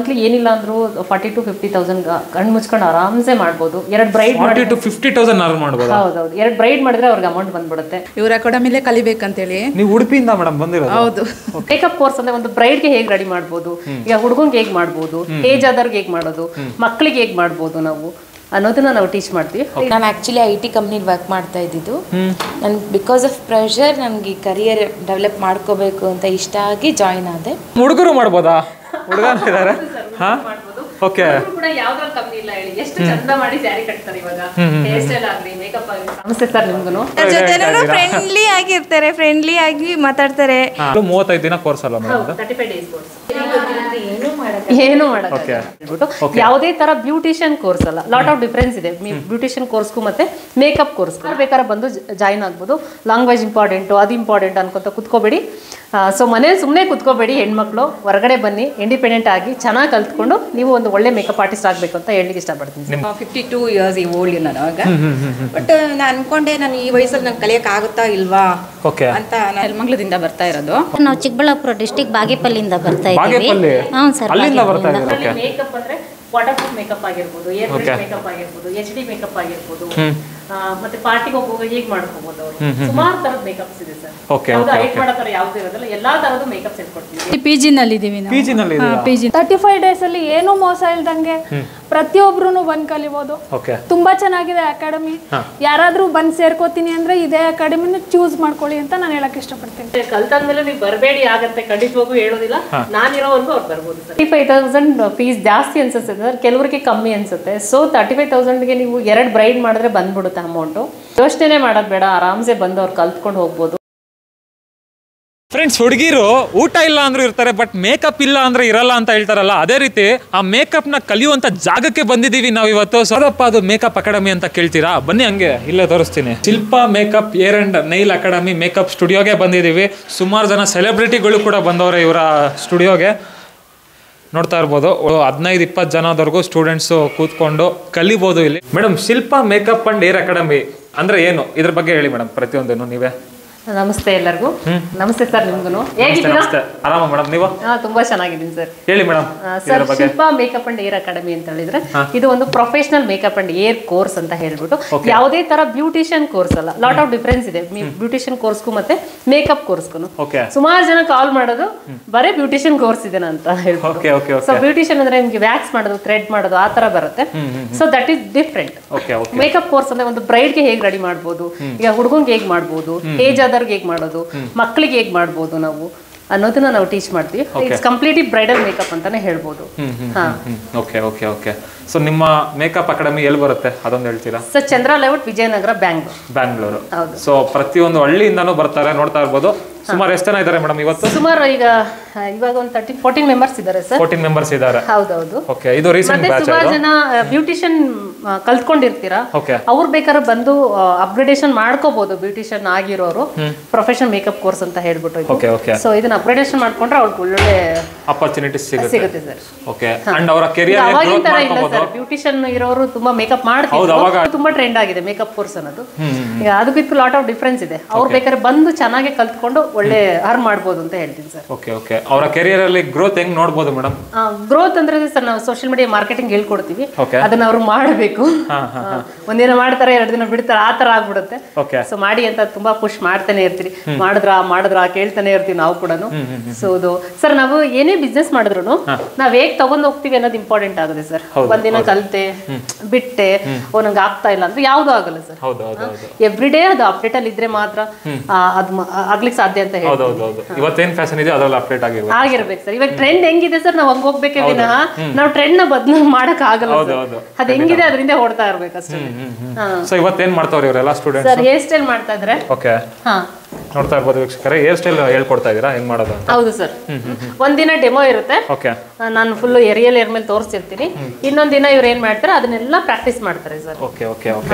Monthly ಏನಿಲ್ಲ ಅಂದ್ರೂ 40,000 to 50,000 ಕಣ್ಣು ಮುಚ್ಕೊಂಡು ಆರಾಮ್ಸೆ ಮಾಡ್ಬೋದು. 2 ಬ್ರೈಡ್ 40,000 to 50,000 ಅರ್ನ್ ಮಾಡ್ಬೋದು. ಹೌದೌದು, 2 ಬ್ರೈಡ್ ಮಾಡಿದ್ರೆ ಅವ್ರಿಗೆ ಅಮೌಂಟ್ ಬಂದ್ಬಿಡುತ್ತೆ. ಇವ್ರ ಅಕಾಡೆಮಿಲೇ ಕಲಿಬೇಕಂತೇಳಿ. ನೀವು ಉಡುಪಿಯಿಂದ ಮೇಡಮ್ ಬಂದಿರೋದು? ಹೌದು. ಮೇಕಪ್ ಕೋರ್ಸ್ ಅಂದ್ರೆ ಒಂದು ಬ್ರೈಡ್ಗೆ ಹೇಗೆ ರೆಡಿ ಮಾಡ್ಬೋದು, ಈಗ ಹುಡುಗಂಗೆ ಹೇಗೆ ಮಾಡ್ಬೋದು, ಏಜ್ ಆದವ್ರಿಗೆ ಹೇಗೆ ಮಾಡೋದು, ಮಕ್ಕಳಿಗೆ ಹೇಗೆ ಮಾಡ್ಬೋದು ನಾವು ಅನ್ನೋದನ್ನ ನಾವು ಟೀಚ್ ಮಾಡ್ತೀವಿ. ನಾನು ಆ್ಯಕ್ಚುಲಿ IT ಕಂಪ್ನಿಲಿ ವರ್ಕ್ ಮಾಡ್ತಾ ಇದ್ದಿದ್ದು. ನನ್ಗೆ ಬಿಕಾಸ್ ಆಫ್ ಪ್ರೆಷರ್ ನನಗೆ ಕರಿಯರ್ ಡೆವಲಪ್ ಮಾಡ್ಕೋಬೇಕು ಅಂತ ಇಷ್ಟ ಆಗಿ ಜಾಯಿನ್ ಆದೆ. ಹುಡುಗರು ಮಾಡ್ಬೋದಾ? ಹುಡುಗರು ಇದ್ದಾರೆ? ಹಾಂ, ಓಕೆ. ಕೂಡ ಯಾವ್ದ್ರಲ್ಲಿ ಕಮ್ಮಿ ಇಲ್ಲ ಹೇಳಿ, ಎಷ್ಟು ಚಂದ ಮಾಡಿ ಸ್ಯಾರಿ ಕಟ್ತಾರೆ ಇವಾಗ. ಹೇರ್ ಸ್ಟೈಲ್ ಆಗಲಿ, ಮೇಕಪ್ ಆಗಲಿ. ನಮಸ್ತೆ ಸರ್, ನಿಮ್ಗೂ ಫ್ರೆಂಡ್ಲಿ ಆಗಿರ್ತಾರೆ, ಫ್ರೆಂಡ್ಲಿ ಆಗಿ ಮಾತಾಡ್ತಾರೆ. 35 ದಿನ ಕೋರ್ಸ್ ಅಲ್ಲ ಮೇಡಮ್? 35 days course. ಏನು ಮಾಡಕ್ಕೆ ಯಾವುದೇ ತರ ಬ್ಯೂಟಿಷಿಯನ್ ಕೋರ್ಸ್ ಅಲ್ಲ, ಲಾಟ್ ಆಫ್ ಡಿಫರೆನ್ಸ್ ಇದೆ ಬ್ಯೂಟಿಷಿಯನ್ ಕೋರ್ಸ್ಗೂ ಮತ್ತೆ ಮೇಕಪ್ ಕೋರ್ಸ್. ಬೇಕಾದ್ರೆ ಬಂದು ಜಾಯಿನ್ ಆಗ್ಬೋದು. ಲ್ಯಾಂಗ್ವೇಜ್ ಇಂಪಾರ್ಟೆಂಟು, ಅದು ಇಂಪಾರ್ಟೆಂಟ್ ಅನ್ಕೊಂತ ಕುತ್ಕೋಬೇಡಿ. ಸೊ ಮನೇಲಿ ಸುಮ್ಮನೆ ಕುತ್ಕೋಬೇಡಿ, ಹೆಣ್ಮಕ್ಳು ಹೊರಗಡೆ ಬನ್ನಿ, ಇಂಡಿಪೆಂಡೆಂಟ್ ಆಗಿ ಚೆನ್ನಾಗಿ ಕಲ್ತ್ಕೊಂಡು ನೀವು ಒಂದು ಒಳ್ಳೆ ಮೇಕಪ್ ಆರ್ಟಿಸ್ಟ್ ಆಗಬೇಕು ಅಂತ ಹೇಳಲಿಕ್ಕೆ ಇಷ್ಟಪಡ್ತೀನಿ. 52 years ಓಲ್ಡ್ ನಾನು ಆಗ. ಬಟ್ ನಾನು ಅನ್ಕೊಂಡೆ ನಾನು ಈ ವಯಸ್ಸಲ್ಲಿ ನಾನು ಕಲಿಯೋಕ್ಕಾಗುತ್ತಾ ಇಲ್ವಾ ಅಂತ. ನಾನು ನೆಲಮಂಗಲದಿಂದ ಬರ್ತಾ ಇರೋದು. ನಾವು ಚಿಕ್ಕಬಳ್ಳಾಪುರ ಡಿಸ್ಟ್ರಿಕ್ಟ್ ಬಾಗೇಪಲ್ಲಿಂದ ಬರ್ತಾ ಇದ್ದೀವಿ. ಮೇಕಪ್ ಅಂದ್ರೆ ವಾಟರ್ ಪ್ರೂಫ್ ಮೇಕಪ್ ಆಗಿರ್ಬೋದು, ಏರ್ ಬ್ರಷ್ ಮೇಕಪ್ ಆಗಿರ್ಬೋದು, HD ಮೇಕಪ್ ಆಗಿರ್ಬೋದು, ಮತ್ತೆ ಪಾರ್ಟಿಗೆ ಹೋಗುವಾಗ ಹೇಗೆ ಮಾಡ್ಕೋಬಹುದು ಅವರು. ಸುಮಾರು ತರದ ಮೇಕಪ್ಸ್ ಇದೆ ಸರ್. ಯಾವ್ದು ಹೈಟ್ ಮಾಡೋ ತರ ಯಾವ್ದು ಇರೋದಿಲ್ಲ, ಎಲ್ಲಾ ತರದ್ದು ಮೇಕಪ್ಸ್ ಹೇಳ್ಕೊಡ್ತೀವಿ. PG ನಲ್ಲಿ ಇದೀವಿ ನಾವು. PG 35 days ಅಲ್ಲಿ ಏನೂ ಮೋಸ ಇಲ್ದಂಗೆ ಪ್ರತಿಯೊಬ್ರು ಬಂದ್ ಕಲಿಬಹುದು. ತುಂಬಾ ಚೆನ್ನಾಗಿದೆ ಅಕಾಡೆಮಿ. ಯಾರಾದ್ರೂ ಬಂದ್ ಸೇರ್ಕೋತೀನಿ ಅಂದ್ರೆ ಇದೇ ಅಕಾಡೆಮಿನ ಚೂಸ್ ಮಾಡ್ಕೊಳ್ಳಿ ಅಂತ ನಾನು ಹೇಳಕ್ ಇಷ್ಟಪಡ್ತೀನಿ. ಕಲ್ತಾದ್ಮೇಲೆ ನೀವು ಬರಬೇಡಿ ಆಗತ್ತೆ, ಖಂಡಿತವಾಗೂ ಹೇಳೋದಿಲ್ಲ. ನಾನಿರೋವರೆಗೂ ಅವ್ರು ಬರ್ಬೋದು. 35,000 ಫೀಸ್ ಜಾಸ್ತಿ ಅನ್ಸುತ್ತೆ ಸರ್, ಕೆಲವರಿಗೆ ಕಮ್ಮಿ ಅನ್ಸುತ್ತೆ. ಸೊ 35,000ಗೆ ನೀವು 2 ಬ್ರೈಡ್ ಮಾಡಿದ್ರೆ ಬಂದ್ಬಿಡುತ್ತೆ ಅಮೌಂಟು. ಯೋಚನೆ ಮಾಡೋದು ಬೇಡ, ಆರಾಮ್ಸೆ ಬಂದು ಅವ್ರು ಕಲ್ತ್ಕೊಂಡು ಹೋಗ್ಬೋದು. ಫ್ರೆಂಡ್ಸ್, ಹುಡುಗಿರು ಊಟ ಇಲ್ಲ ಅಂದ್ರೂ ಇರ್ತಾರೆ, ಬಟ್ ಮೇಕಪ್ ಇಲ್ಲ ಅಂದ್ರೆ ಇರಲ್ಲ ಅಂತ ಹೇಳ್ತಾರಲ್ಲ, ಅದೇ ರೀತಿ ಆ ಮೇಕಪ್ನ ಕಲಿಯುವಂಥ ಜಾಗಕ್ಕೆ ಬಂದಿದ್ದೀವಿ ನಾವು ಇವತ್ತು. ಸೋದಪ್ಪ, ಅದು ಮೇಕಪ್ ಅಕಾಡೆಮಿ ಅಂತ ಕೇಳ್ತೀರಾ? ಬನ್ನಿ, ಹಂಗೆ ಇಲ್ಲೇ ತೋರಿಸ್ತೀನಿ. Shilpa makeup hair and nail academy makeup ಸ್ಟುಡಿಯೋಗೆ ಬಂದಿದ್ದೀವಿ. ಸುಮಾರು ಜನ ಸೆಲೆಬ್ರಿಟಿಗಳು ಕೂಡ ಬಂದವ್ರೆ ಇವರ ಸ್ಟುಡಿಯೋಗೆ. ನೋಡ್ತಾ ಇರ್ಬೋದು, 15-20 ಜನದವರೆಗೂ ಸ್ಟೂಡೆಂಟ್ಸು ಕೂತ್ಕೊಂಡು ಕಲಿಬೋದು ಇಲ್ಲಿ. Madam, Shilpa makeup and air academy ಅಂದ್ರೆ ಏನು? ಇದ್ರ ಬಗ್ಗೆ ಹೇಳಿ ಮೇಡಮ್, ಪ್ರತಿಯೊಂದನ್ನು ನೀವೇ. ನಮಸ್ತೆ ಎಲ್ಲರಿಗೂ. ನಮಸ್ತೆ ಸರ್, ನಿಮ್ಗೂ ಹೇಗಿದ್ದೀರಾ? ಆರಾಮ ಮೇಡಮ್, ನೀವು? ತುಂಬಾ ಚೆನ್ನಾಗಿದ್ದೀನಿ ಸರ್. ಹೇಳಿ madam. Sir, Shilpa makeup and air academy ಅಂತ ಹೇಳಿದ್ರೆ ಇದು ಒಂದು professional makeup and air course ಅಂತ ಹೇಳ್ಬಿಟ್ಟು, ಯಾವುದೇ ತರ ಬ್ಯೂಟಿಷಿಯನ್ ಕೋರ್ಸ್ ಅಲ್ಲ, ಲಾಟ್ ಆಫ್ ಡಿಫರೆನ್ಸ್ ಇದೆ ಬ್ಯೂಟಿಷಿಯನ್ ಕೋರ್ಸ್ಗೂ ಮತ್ತೆ ಮೇಕಪ್ ಕೋರ್ಸ್ಗೂ. ಸುಮಾರು ಜನ ಕಾಲ್ ಮಾಡೋದು ಬರೀ ಬ್ಯೂಟಿಷಿಯನ್ ಕೋರ್ಸ್ ಇದೆ ಅಂತ ಹೇಳ್ಬಿಟ್ಟು. ಸೊ ಬ್ಯೂಟಿಷಿಯನ್ ಅಂದ್ರೆ ನಿಮ್ಗೆ ವ್ಯಾಕ್ಸ್ ಮಾಡೋದು, ಥ್ರೆಡ್ ಮಾಡೋದು, ಆ ತರ ಬರುತ್ತೆ. So that is different. Makeup course ಅಂದ್ರೆ ಒಂದು ಬ್ರೈಡ್ಗೆ ಹೇಗೆ ರೆಡಿ ಮಾಡ್ಬೋದು, ಈಗ ಹುಡುಗಂಗೆ ಹೇಗೆ ಮಾಡ್ಬೋದು, ಏಜ್ ಆದವ್ರಿಗೆ ಹೇಗೆ ಮಾಡೋದು, ಮಕ್ಕಳಿಗೆ ಹೇಗೆ ಮಾಡ್ಬೋದು ನಾವು ಅನ್ನೋದನ್ನ ನಾವು ಟೀಚ್ ಮಾಡ್ತೀವಿ. ಇಟ್ಸ್ ಕಂಪ್ಲೀಟ್ಲಿ ಬ್ರೈಡಲ್ ಮೇಕಪ್ ಅಂತಾನೆ ಹೇಳ್ಬೋದು. ಸೊ ನಿಮ್ಮ ಮೇಕಪ್ ಅಕಾಡೆಮಿ ಎಲ್ಲಿ ಬರುತ್ತೆ ಅದೊಂದು ಹೇಳ್ತೀರಾ? ಸರ್, ಚಂದ್ರ ಲೇಔಟ್, ವಿಜಯನಗರ, ಬ್ಯಾಂಗ್ಳೂರು. ಸೊ ಪ್ರತಿಯೊಂದು ಹಳ್ಳಿಯಿಂದಾನು ಬರ್ತಾರೆ, ನೋಡ್ತಾ ಇರ್ಬೋದು. ಸುಮಾರು ಎಷ್ಟು ಜನ ಇದ್ದಾರೆ ಮೇಡಮ್ ಇವತ್ತು? ಸುಮಾರು ಇವಾಗ ಒಂದು 14 ಮೆಂಬರ್ಸ್ ಇದ್ದಾರೆ ಸರ್. 14 ಮೆಂಬರ್ಸ್ ಇದ್ದಾರೆ. ಹೌದೌದು. ಓಕೆ, ಇದು ರೀಸೆಂಟ್ ಬ್ಯಾಚ್. ಸುಮಾರು ಜನ ಬ್ಯೂಟಿಷಿಯನ್ ಕಲ್ತ್ಕೊಂಡಿರ್ತೀರಾ, ಅವ್ರು ಬೇಕಾದ್ರೆ ಬಂದು ಅಪ್ಗ್ರೇಡೇಷನ್ ಮಾಡ್ಕೋಬಹುದು. ಬ್ಯೂಟಿಷಿಯನ್ ಆಗಿರೋರು ಪ್ರೊಫೆಷನಲ್ ಮೇಕಪ್ ಕೋರ್ಸ್ ಅಂತ ಹೇಳ್ಬಿಟ್ಟು. ಸೊ ಇದನ್ನ ಅಪ್ಗ್ರೇಡೇಷನ್ ಮಾಡ್ಕೊಂಡ್ರೆ ಅವ್ರಿಗೆ ಒಳ್ಳೊಳ್ಳೆ ಅಪರ್ಚುನಿಟೀಸ್ ಸಿಗುತ್ತೆ ಸರ್. ಓಕೆ, ಅಂಡ್ ಅವರ ಕೆರಿಯರ್ ಅವಾಗಿನ ತರ ಇಲ್ಲ ಸರ್. ಬ್ಯೂಟಿಷಿಯನ್ ಇರೋರು ತುಂಬಾ ಮೇಕಪ್ ಮಾಡ್ತಿದ್ರು, ತುಂಬಾ ಟ್ರೆಂಡ್ ಆಗಿದೆ ಮೇಕಪ್ ಕೋರ್ಸ್ ಅನ್ನೋದು. ಈಗ ಅದಕ್ಕೂ ಲಾಟ್ ಆಫ್ ಡಿಫರೆನ್ಸ್ ಇದೆ. ಅವ್ರು ಬೇಕಾದ್ರೆ ಬಂದು ಚೆನ್ನಾಗಿ ಕಲ್ತ್ಕೊಂಡು ಒಳ್ಳೆ ಅರ್ನ್ ಮಾಡ್ಬೋದು ಅಂತ ಹೇಳ್ತೀನಿ ಸರ್. ಓಕೆ, ಅವರ ಕೆರಿಯರ್ ಅಲ್ಲಿ ಗ್ರೋತ್ ಹೆಂಗ್ ನೋಡಬಹುದು ಮೇಡಮ್? ಗ್ರೋತ್ ಅಂದ್ರೆ ಸರ್, ನಾವು ಸೋಷಿಯಲ್ ಮೀಡಿಯಾ ಮಾರ್ಕೆಟಿಂಗ್ ಹೇಳ್ಕೊಡ್ತೀವಿ. ಅದನ್ನ ಅವ್ರು ಮಾಡಬೇಕು. ಒಂದಿನ ಮಾಡ್ತಾರೆ, 2 ದಿನ ಬಿಡ್ತಾರೆ, ಆ ತರ ಆಗ್ಬಿಡುತ್ತೆ. ಸೊ ಮಾಡಿ ಅಂತ ತುಂಬಾ ಪುಷ್ ಮಾಡ್ತಾನೆ ಇರ್ತೀವಿ. ಮಾಡಿದ್ರ ಕೇಳ್ತಾನೆ ಇರ್ತೀವಿ ನಾವು ಕೂಡ. ಸೊ ಸರ್, ನಾವು ಏನೇ ಬಿಸ್ನೆಸ್ ಮಾಡಿದ್ರು ನಾವ್ ಹೇಗ್ ತಗೊಂಡ್ ಹೋಗ್ತೀವಿ ಅನ್ನೋದು ಇಂಪಾರ್ಟೆಂಟ್ ಆಗುತ್ತೆ ಸರ್. ಒಂದಿನ ಕಲ್ತೆ ಬಿಟ್ಟೆ ನಂಗೆ ಆಗ್ತಾ ಇಲ್ಲ ಅಂದ್ರೆ ಯಾವ್ದು ಆಗಲ್ಲ ಸರ್. ಎವ್ರಿ ಡೇ ಅದು ಅಪ್ಡೇಟ್ ಅಲ್ಲಿ ಇದ್ರೆ ಮಾತ್ರ ಅದು ಆಗ್ಲಿಕ್ಕೆ ಸಾಧ್ಯ ಅಂತ ಹೇಳ್ತೀವಿ. ಇವತ್ತೇನ್ ಫ್ಯಾಷನ್ ಇದೆ ಅದರಲ್ಲಿ ಅಪ್ಡೇಟ್ ಆಗಿರ್ಬೇಕು ಸರ್. ಇವಾಗ ಟ್ರೆಂಡ್ ಹೆಂಗಿದೆ ಸರ್, ನಾವು ಹಂಗ ಹೋಗ್ಬೇಕೇ ವಿನಃ ನಾವು ಟ್ರೆಂಡ್ ನ ಬದಲು ಮಾಡಕ್ ಆಗಲ್ಲ. ಅದ್ ಹೆಂಗಿದೆ ಅದರಿಂದ ಓಡ್ತಾ ಇರ್ಬೇಕು ಅಷ್ಟೇ. ಸೊ ಇವತ್ತೇನ್ ಮಾಡ್ತಾವ್ರಿ ಇವರೆಲ್ಲ ಸ್ಟೂಡೆಂಟ್ಸ್? ಸರ್, ಹೇರ್ ಸ್ಟೈಲ್ ಮಾಡ್ತಾ ಇದ್ರೆ. ಓಕೆ, ನೋಡ್ತಾ ಇರ್ಬೋದು ವೀಕ್ಷಕರೇ, ಹೇರ್ ಸ್ಟೈಲ್ ಹೇಳ್ಕೊಡ್ತಾ ಇದೀರಾ, ಹೆಂಗ್ ಮಾಡೋದು ಅಂತ? ಹೌದು ಸರ್. ಒಂದಿನ ಡೆಮೋ ಇರುತ್ತೆ, ನಾನು ಫುಲ್ ರಿಯಲ್ ಏರ್ ಮೇಲೆ ತೋರಿಸ್ತಿರ್ತೀನಿ. ಇನ್ನೊಂದ್ ದಿನ ಇವ್ರು ಏನ್ ಮಾಡ್ತಾರೆ ಅದನ್ನೆಲ್ಲ ಪ್ರಾಕ್ಟೀಸ್ ಮಾಡ್ತಾರೆ ಸರ್.